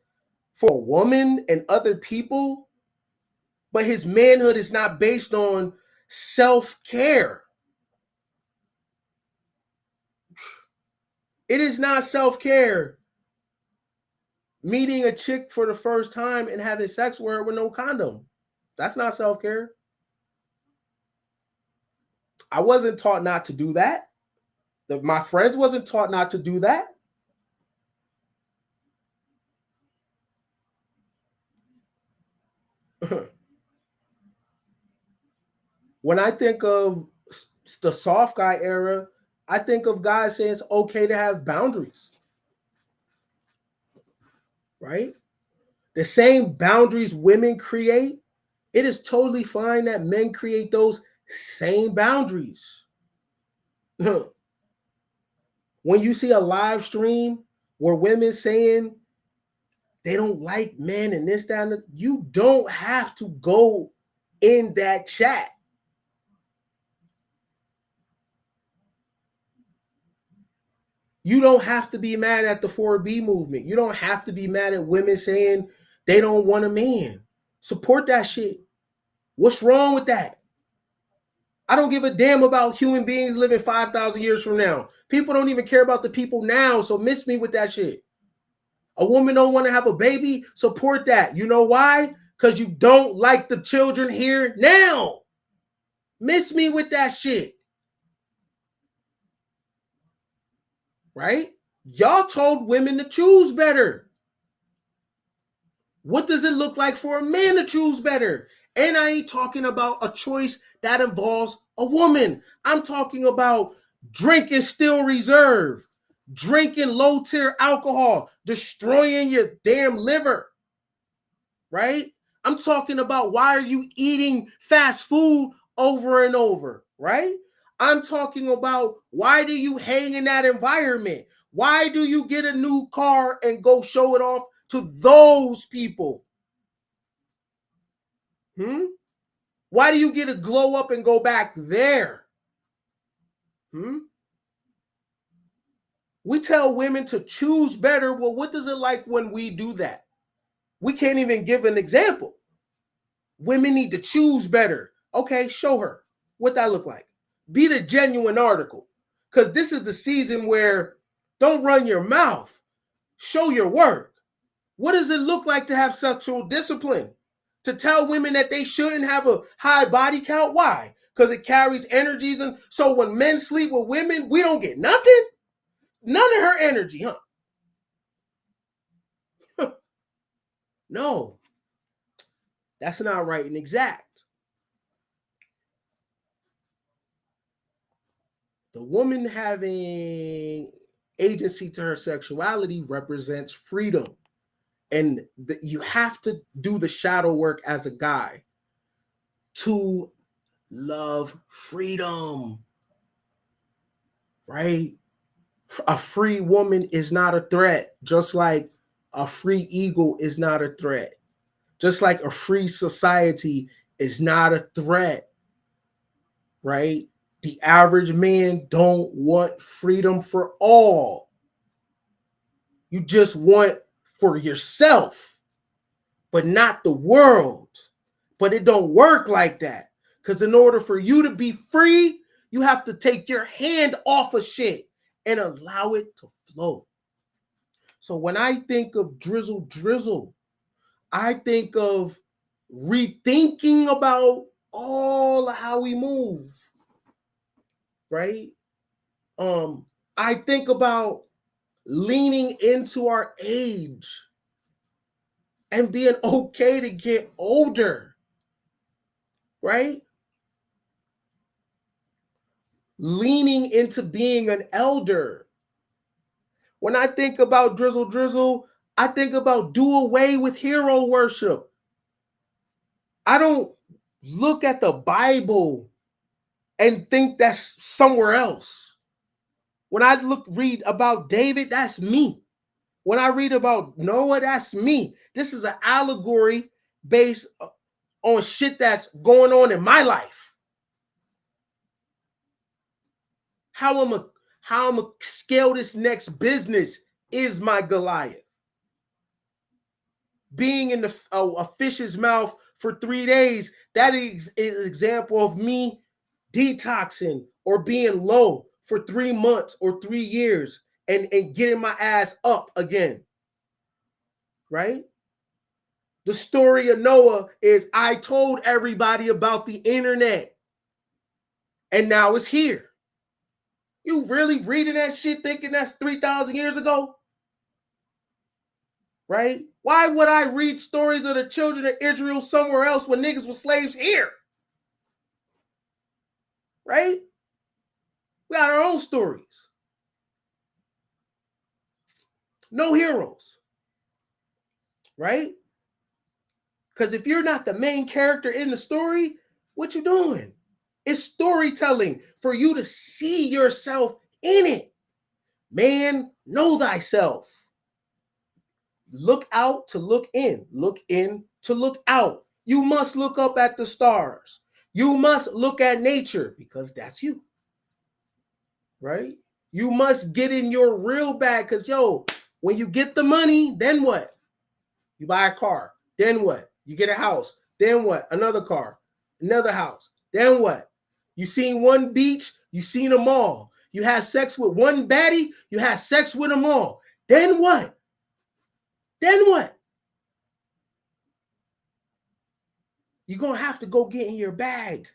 for a woman and other people, but his manhood is not based on self-care. It is not self-care meeting a chick for the first time and having sex with her with no condom. That's not self-care. I wasn't taught not to do that. My friends wasn't taught not to do that. When I think of the soft guy era, I think of guys saying it's okay to have boundaries, right? The same boundaries women create, it is totally fine that men create those same boundaries. When you see a live stream where women saying they don't like men and this, that, and you don't have to go in that chat. You don't have to be mad at the 4B movement. You don't have to be mad at women saying they don't want a man. Support that shit. What's wrong with that? I don't give a damn about human beings living 5,000 years from now. People don't even care about the people now, so miss me with that shit. A woman don't want to have a baby, support that. You know why? Because you don't like the children here now. Miss me with that shit. Right? Y'all told women to choose better. What does it look like for a man to choose better? And I ain't talking about a choice that involves a woman. I'm talking about drinking Still Reserve, drinking low-tier alcohol, destroying your damn liver, right? I'm talking about why are you eating fast food over and over, right? I'm talking about why do you hang in that environment? Why do you get a new car and go show it off to those people? Why do you get a glow up and go back there? We tell women to choose better. Well, what does it like when we do that? We can't even give an example. Women need to choose better. Okay, show her what that look like. Be the genuine article. Because this is the season where don't run your mouth. Show your work. What does it look like to have sexual discipline? To tell women that they shouldn't have a high body count? Why? Because it carries energies. And so when men sleep with women, we don't get nothing? None of her energy, huh? No. That's not right and exact. The woman having agency to her sexuality represents freedom. And you have to do the shadow work as a guy to love freedom, right? A free woman is not a threat, just like a free eagle is not a threat, just like a free society is not a threat, right? The average man don't want freedom for all. You just want for yourself, but not the world. But it don't work like that. Because in order for you to be free, you have to take your hand off of shit and allow it to flow. So when I think of Drizzle Drizzle, I think of rethinking about all of how we move, right? I think about leaning into our age and being okay to get older, right? leaning into being an elder. When I think about Drizzle Drizzle, I think about do away with hero worship. I don't look at the Bible and think that's somewhere else. When I read about David, that's me. When I read about Noah, that's me. This is an allegory based on shit that's going on in my life. How I'm a scale this next business is my Goliath. Being in a fish's mouth for 3 days, that is an example of me detoxing or being low for 3 months or 3 years and getting my ass up again. Right? The story of Noah is I told everybody about the internet and now it's here. You really reading that shit thinking that's 3,000 years ago? Right? Why would I read stories of the children of Israel somewhere else when niggas were slaves here? Right? We got our own stories. No heroes. Right? Because if you're not the main character in the story, what you doing? It's storytelling for you to see yourself in it. Man, know thyself. Look out to look in to look out. You must look up at the stars. You must look at nature because that's you. Right? You must get in your real bag because, yo, when you get the money, then what? You buy a car. Then what? You get a house. Then what? Another car. Another house. Then what? You seen one beach. You seen them all. You had sex with one baddie. You had sex with them all. Then what? Then what? You're going to have to go get in your bag.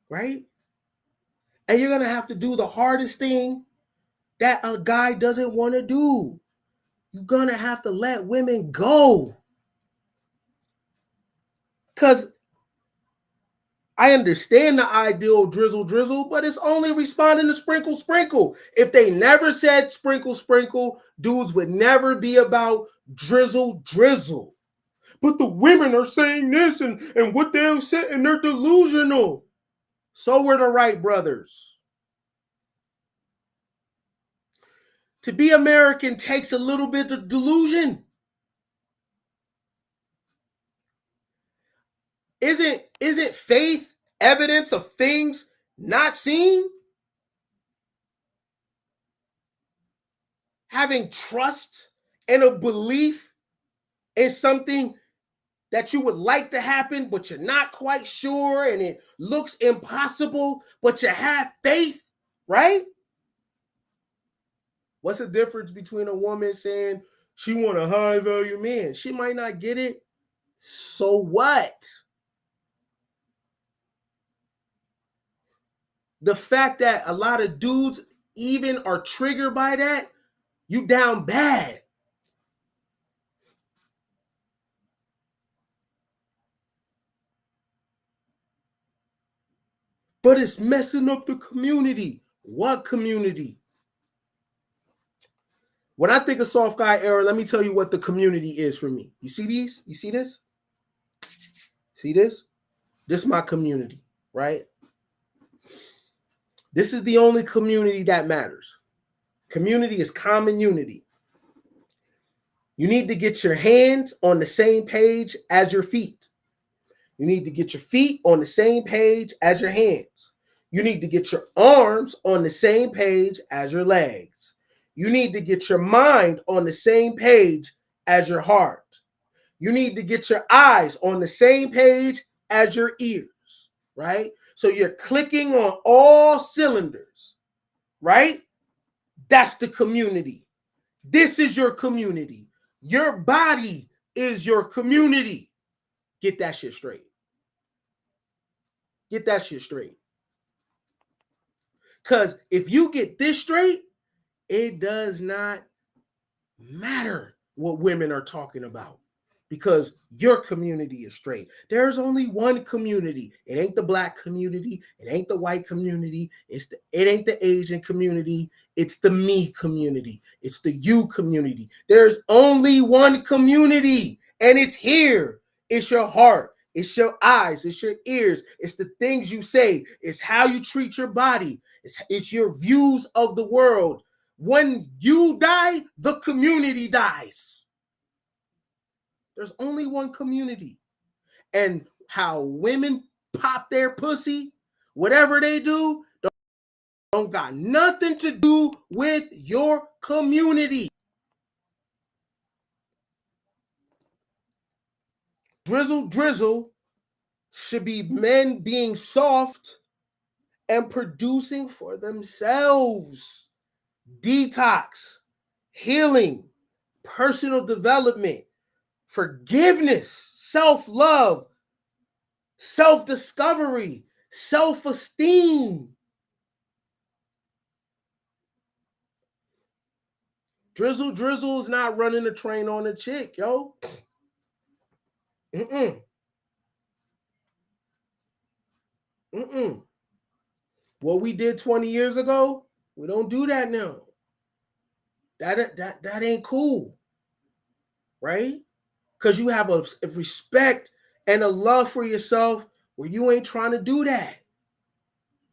Right? And you're going to have to do the hardest thing that a guy doesn't want to do. You're going to have to let women go. Because I understand the ideal drizzle drizzle, but it's only responding to sprinkle sprinkle. If they never said sprinkle sprinkle, dudes would never be about drizzle drizzle. But the women are saying this and what they're saying, and they're delusional. So were the Wright brothers. To be American takes a little bit of delusion. Isn't faith evidence of things not seen? Having trust and a belief in something that you would like to happen, but you're not quite sure, and it looks impossible, but you have faith, right? What's the difference between a woman saying she want a high value man? She might not get it. So what? The fact that a lot of dudes even are triggered by that, you down bad. But it's messing up the community. What community? When I think of soft guy era, let me tell you what the community is for me. You see these? You see this? See this? This is my community, right? This is the only community that matters. Community is common unity. You need to get your hands on the same page as your feet. You need to get your feet on the same page as your hands. You need to get your arms on the same page as your legs. You need to get your mind on the same page as your heart. You need to get your eyes on the same page as your ears, right? So you're clicking on all cylinders, right? That's the community. This is your community. Your body is your community. Get that shit straight. Get that shit straight. Because if you get this straight, it does not matter what women are talking about. because your community is straight. There's only one community. It ain't the black community. It ain't the white community. It ain't the Asian community. It's the me community. It's the you community. There's only one community, and it's here. It's your heart. It's your eyes. It's your ears. It's the things you say. It's how you treat your body. It's your views of the world. When you die, the community dies. There's only one community. And how women pop their pussy, whatever they do, don't got nothing to do with your community. Drizzle Drizzle should be men being soft and producing for themselves. Detox, healing, personal development, forgiveness, self-love, self-discovery, self-esteem. Drizzle Drizzle is not running a train on a chick, yo. What we did 20 years ago, we don't do that now. That ain't cool, right? Because you have a respect and a love for yourself where you ain't trying to do that.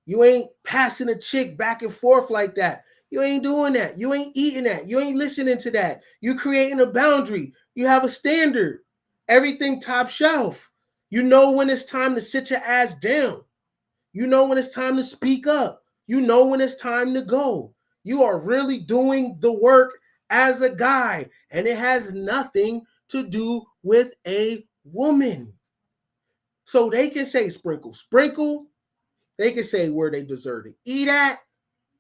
You ain't passing a chick back and forth like that. You ain't doing that. You ain't eating that. You ain't listening to that. You creating a boundary. You have a standard. Everything top shelf. You know when it's time to sit your ass down. You know when it's time to speak up. You know when it's time to go. You are really doing the work as a guy, and it has nothing to do with a woman. So they can say sprinkle, sprinkle. They can say where they deserve to eat at.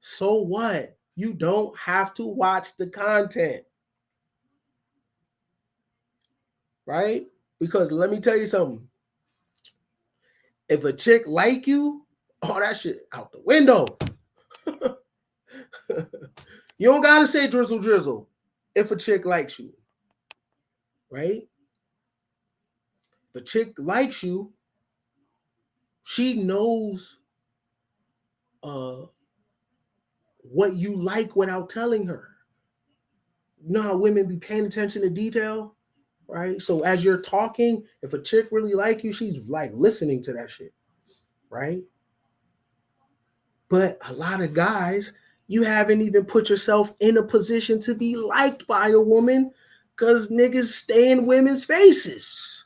So what? You don't have to watch the content. Right? Because let me tell you something. If a chick like you, all that shit out the window. You don't gotta say drizzle drizzle if a chick likes you. Right? If a chick likes you, she knows what you like without telling her. You know how women be paying attention to detail, right? So as you're talking, if a chick really like you, she's like listening to that shit, right? But a lot of guys, you haven't even put yourself in a position to be liked by a woman because niggas stay in women's faces.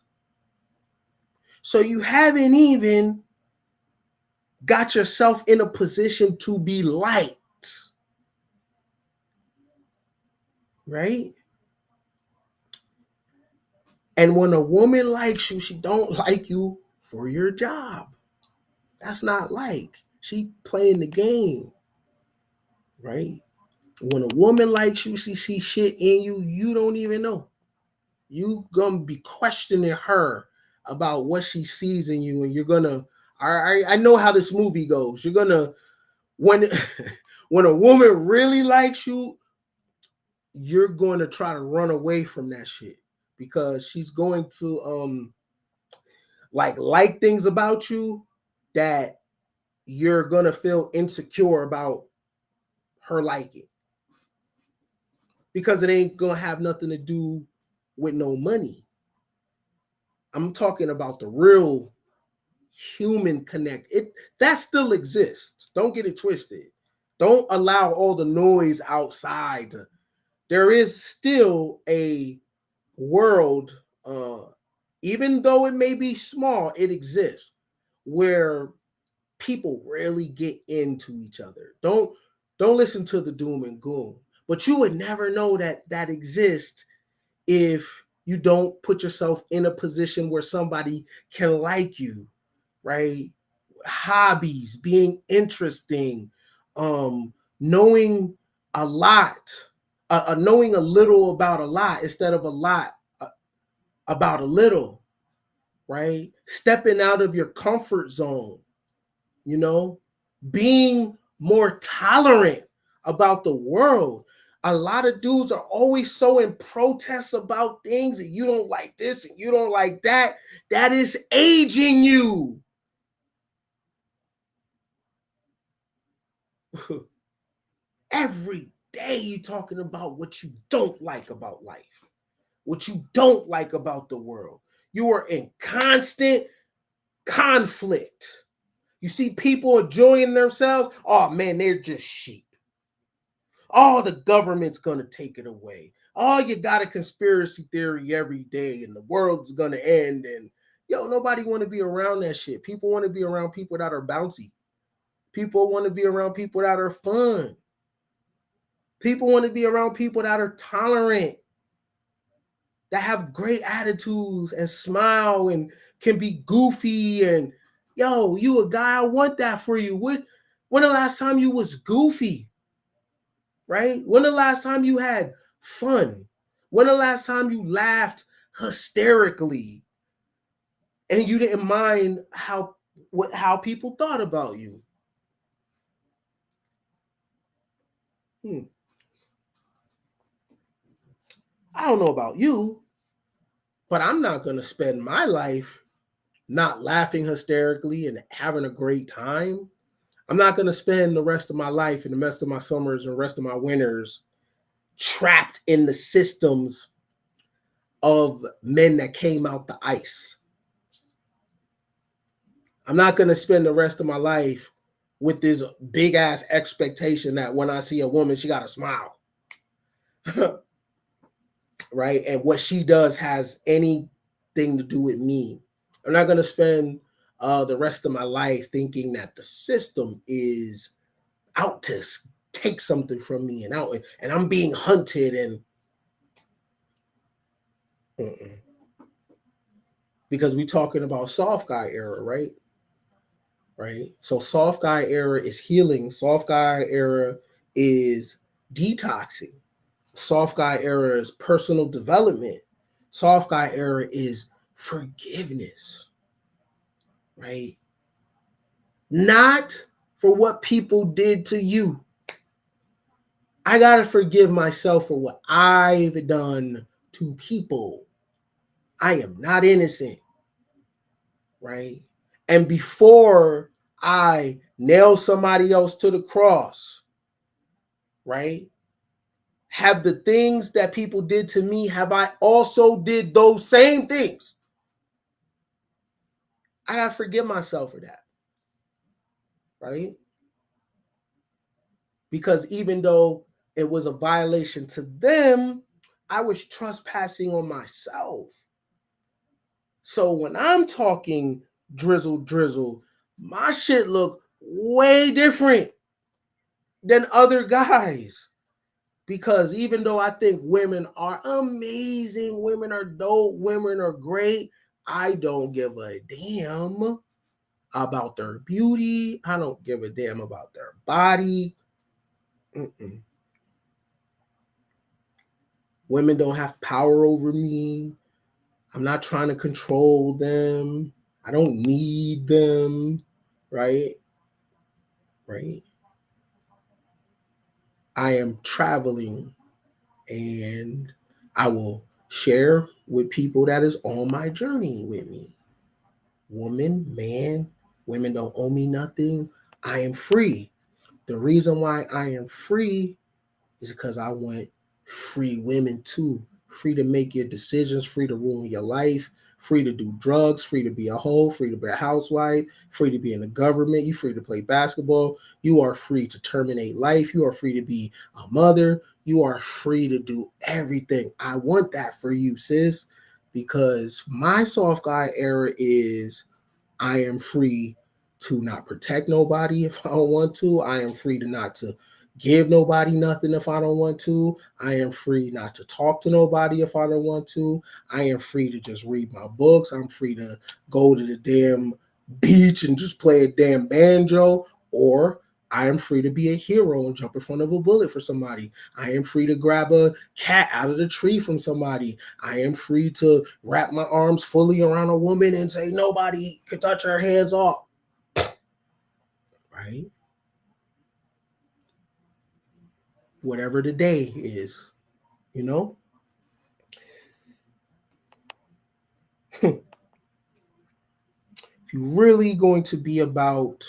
So you haven't even got yourself in a position to be liked. Right? And when a woman likes you, she don't like you for your job. That's not like. She playing the game. Right? When a woman likes you, she sees shit in you you don't even know. You gonna be questioning her about what she sees in you, and you're gonna. I know how this movie goes. You're gonna when when a woman really likes you, you're going to try to run away from that shit because she's going to like things about you that you're going to feel insecure about her liking, because it ain't going to have nothing to do with no money. I'm talking about the real human connect. That still exists. Don't get it twisted. Don't allow all the noise outside. There is still a world, even though it may be small, it exists where people really get into each other. Don't listen to the doom and gloom. But you would never know that exists if you don't put yourself in a position where somebody can like you, right? Hobbies, being interesting, knowing a lot, knowing a little about a lot instead of a lot about a little, right? Stepping out of your comfort zone, being more tolerant about the world. A lot of dudes are always so in protest about things, and you don't like this and you don't like that. That is aging you. Every day you're talking about what you don't like about life, what you don't like about the world. You are in constant conflict. You see people enjoying themselves. Oh man, they're just sheep. Oh, the government's going to take it away. Oh, you got a conspiracy theory every day and the world's going to end. And nobody want to be around that shit. People want to be around people that are bouncy. People want to be around people that are fun. People want to be around people that are tolerant, that have great attitudes and smile and can be goofy. And you a guy, I want that for you. When the last time you was goofy? Right? When the last time you had fun? When the last time you laughed hysterically and you didn't mind how people thought about you? I don't know about you, but I'm not going to spend my life not laughing hysterically and having a great time. I'm not going to spend the rest of my life and the rest of my summers and the rest of my winters trapped in the systems of men that came out the ice. I'm not going to spend the rest of my life with this big ass expectation that when I see a woman, she got to smile. Right? And what she does has anything to do with me. I'm not going to spend the rest of my life thinking that the system is out to take something from me and I'm being hunted and because we're talking about soft guy era, right? Right. So soft guy era is healing. Soft guy era is detoxing. Soft guy era is personal development. Soft guy era is forgiveness. Right? Not for what people did to you. I got to forgive myself for what I've done to people. I am not innocent. Right? And before I nail somebody else to the cross, right? Have the things that people did to me, have I also did those same things? I got to forgive myself for that. Right? Because even though it was a violation to them, I was trespassing on myself. So when I'm talking drizzle, drizzle, my shit look way different than other guys. Because even though I think women are amazing, women are dope, women are great, I don't give a damn about their beauty. I don't give a damn about their body. Women don't have power over me. I'm not trying to control them. I don't need them, right? Right. I am traveling and I will share with people that is on my journey with me. Woman, man, women don't owe me nothing. I am free. The reason why I am free is because I want free women too. Free to make your decisions, free to ruin your life, free to do drugs, free to be a hoe, free to be a housewife, free to be in the government. You free to play basketball. You are free to terminate life. You are free to be a mother. You are free to do everything. I want that for you, sis, because my soft guy era is I am free to not protect nobody if I don't want to. I am free to not to give nobody nothing if I don't want to. I am free not to talk to nobody if I don't want to. I am free to just read my books. I'm free to go to the damn beach and just play a damn banjo, or I am free to be a hero and jump in front of a bullet for somebody. I am free to grab a cat out of the tree from somebody. I am free to wrap my arms fully around a woman and say nobody can touch her hands off. Right? whatever the day is, you know? If you're really going to be about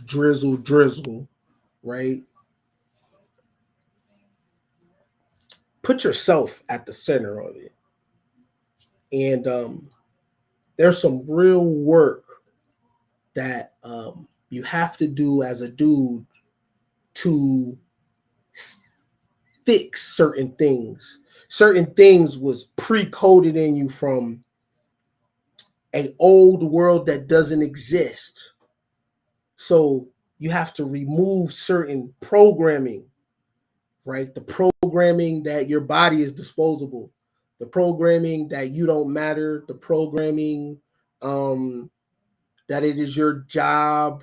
drizzle drizzle, right? Put yourself at the center of it. And there's some real work that you have to do as a dude to fix certain things. Certain things was pre-coded in you from a old world that doesn't exist. So you have to remove certain programming, right? The programming that your body is disposable, the programming that you don't matter, the programming that it is your job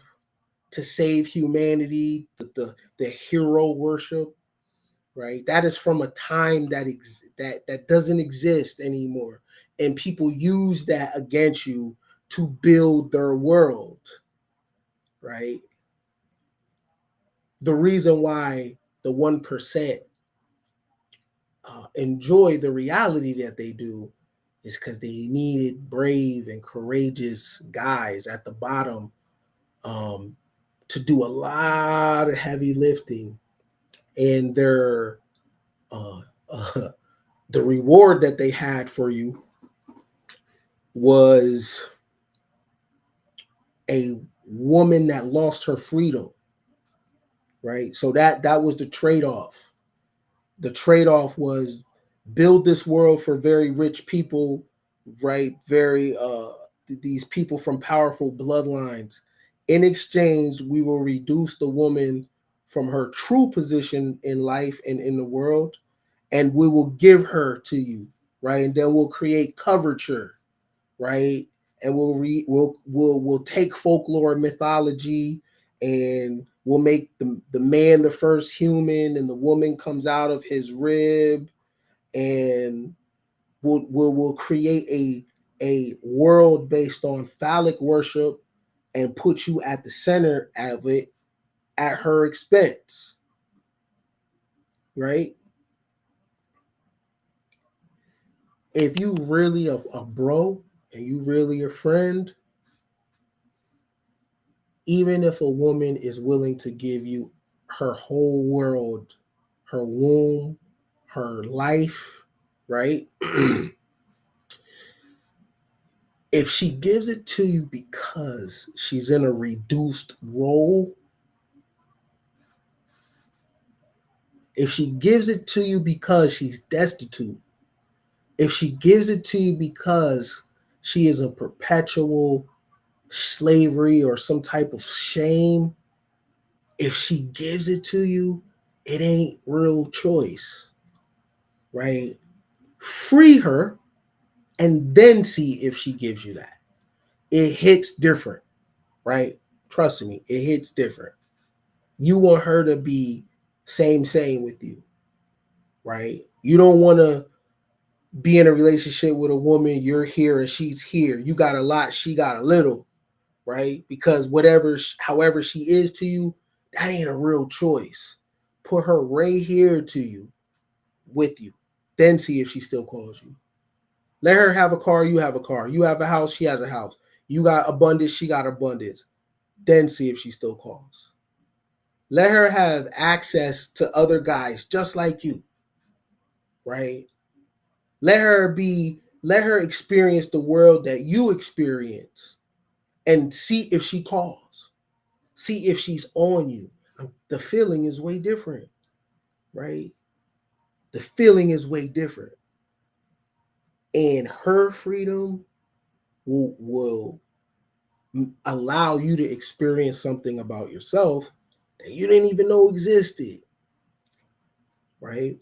to save humanity, the hero worship, right? That is from a time that doesn't exist anymore, and people use that against you to build their world, right? The reason why the 1% enjoy the reality that they do is because they needed brave and courageous guys at the bottom um, to do a lot of heavy lifting, and their uh, uh, the reward that they had for you was a woman that lost her freedom, right? So that was the trade-off. The trade-off was build this world for very rich people, right? Very these people from powerful bloodlines. In exchange, we will reduce the woman from her true position in life and in the world, and we will give her to you, right? And then we'll create coverture, right? And we'll take folklore and mythology, and we'll make the man the first human, and the woman comes out of his rib, and we'll create a world based on phallic worship and put you at the center of it at her expense, right? If you really a bro and you really a friend, even if a woman is willing to give you her whole world, her womb, her life, right? If she gives it to you because she's in a reduced role, if she gives it to you because she's destitute, if she gives it to you because she is a perpetual slavery or some type of shame, if she gives it to you, it ain't real choice, right? Free her and then see if she gives you that. It hits different, right? Trust me, it hits different. You want her to be same with you, right? You don't want to be in a relationship with a woman, you're here and she's here. You got a lot, she got a little, right? Because however she is to you, that ain't a real choice. Put her right here to you, with you. Then see if she still calls you. Let her have a car, you have a car. You have a house, she has a house. You got abundance, she got abundance. Then see if she still calls. Let her have access to other guys just like you, right? Let her experience the world that you experience and see if she calls. See if she's on you. The feeling is way different, right? The feeling is way different. And her freedom will allow you to experience something about yourself that you didn't even know existed, right?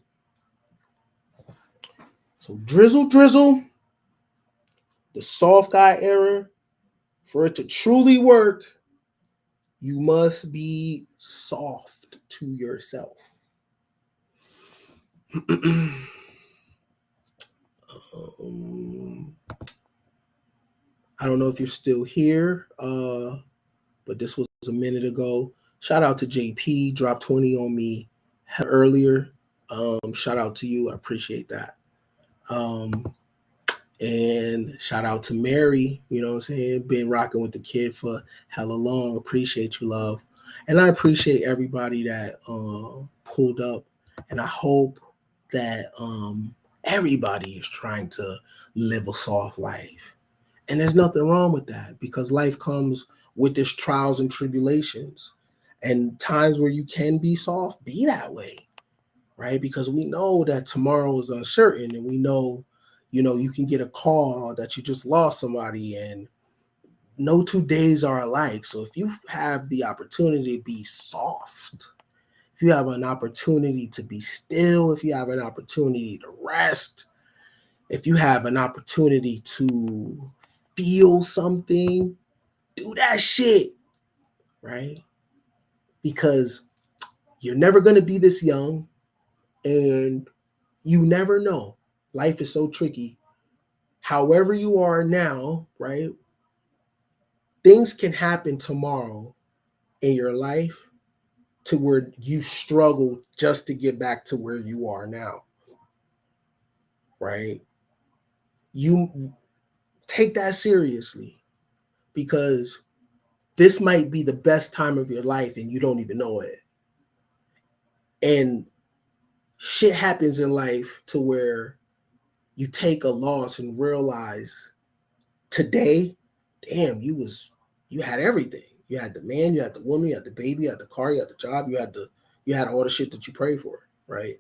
So drizzle drizzle, the soft guy era, for it to truly work, you must be soft to yourself. I don't know if you're still here, but this was a minute ago. Shout out to JP, drop 20 on me. earlier. Shout out to you. I appreciate that. And shout out to Mary, you know what I'm saying? Been rocking with the kid for hella long. Appreciate you, love. And I appreciate everybody that pulled up. And I hope that everybody is trying to live a soft life. And there's nothing wrong with that because life comes with its trials and tribulations. And times where you can be soft, be that way, right? Because we know that tomorrow is uncertain and we know, you can get a call that you just lost somebody and no 2 days are alike. So if you have the opportunity to be soft, if you have an opportunity to be still, if you have an opportunity to rest, if you have an opportunity to feel something, do that shit, right? Because you're never going to be this young and you never know. Life is so tricky. However you are now, right? Things can happen tomorrow in your life to where you struggle just to get back to where you are now, right? You take that seriously because this might be the best time of your life and you don't even know it. And shit happens in life to where you take a loss and realize today, damn, you had everything. You had the man, you had the woman, you had the baby, you had the car, you had the job, you had all the shit that you prayed for, right?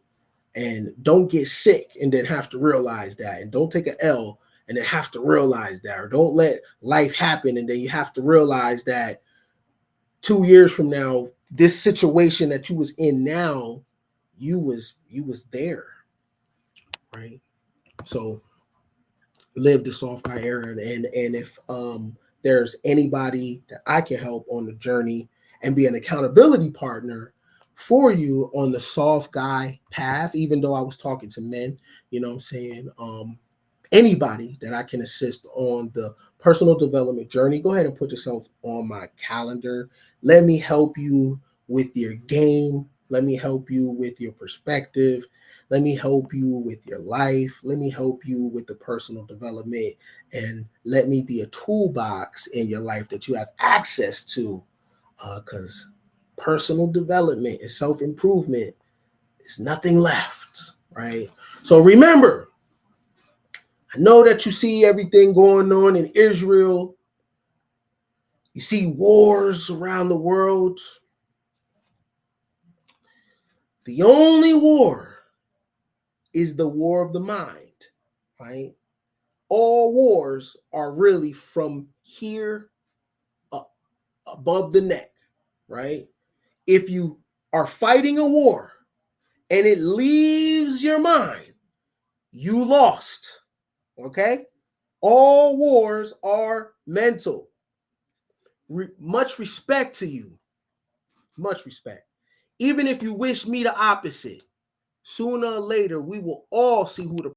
And don't get sick and then have to realize that, and don't take an L and then have to realize that, or don't let life happen and then you have to realize that 2 years from now, this situation that you was in now, you was there, right? So live the soft guy era, and if there's anybody that I can help on the journey and be an accountability partner for you on the soft guy path, even though I was talking to men, you know what I'm saying? Anybody that I can assist on the personal development journey, go ahead and put yourself on my calendar. Let me help you with your game. Let me help you with your perspective. Let me help you with your life. Let me help you with the personal development. And let me be a toolbox in your life that you have access to. Because personal development and self-improvement is nothing left, right? So remember, I know that you see everything going on in Israel. You see wars around the world. The only war is the war of the mind, right? All wars are really from here up above the neck, right? If you are fighting a war and it leaves your mind, you lost, okay? All wars are mental. Much respect to you. Much respect. Even if you wish me the opposite, sooner or later, we will all see who the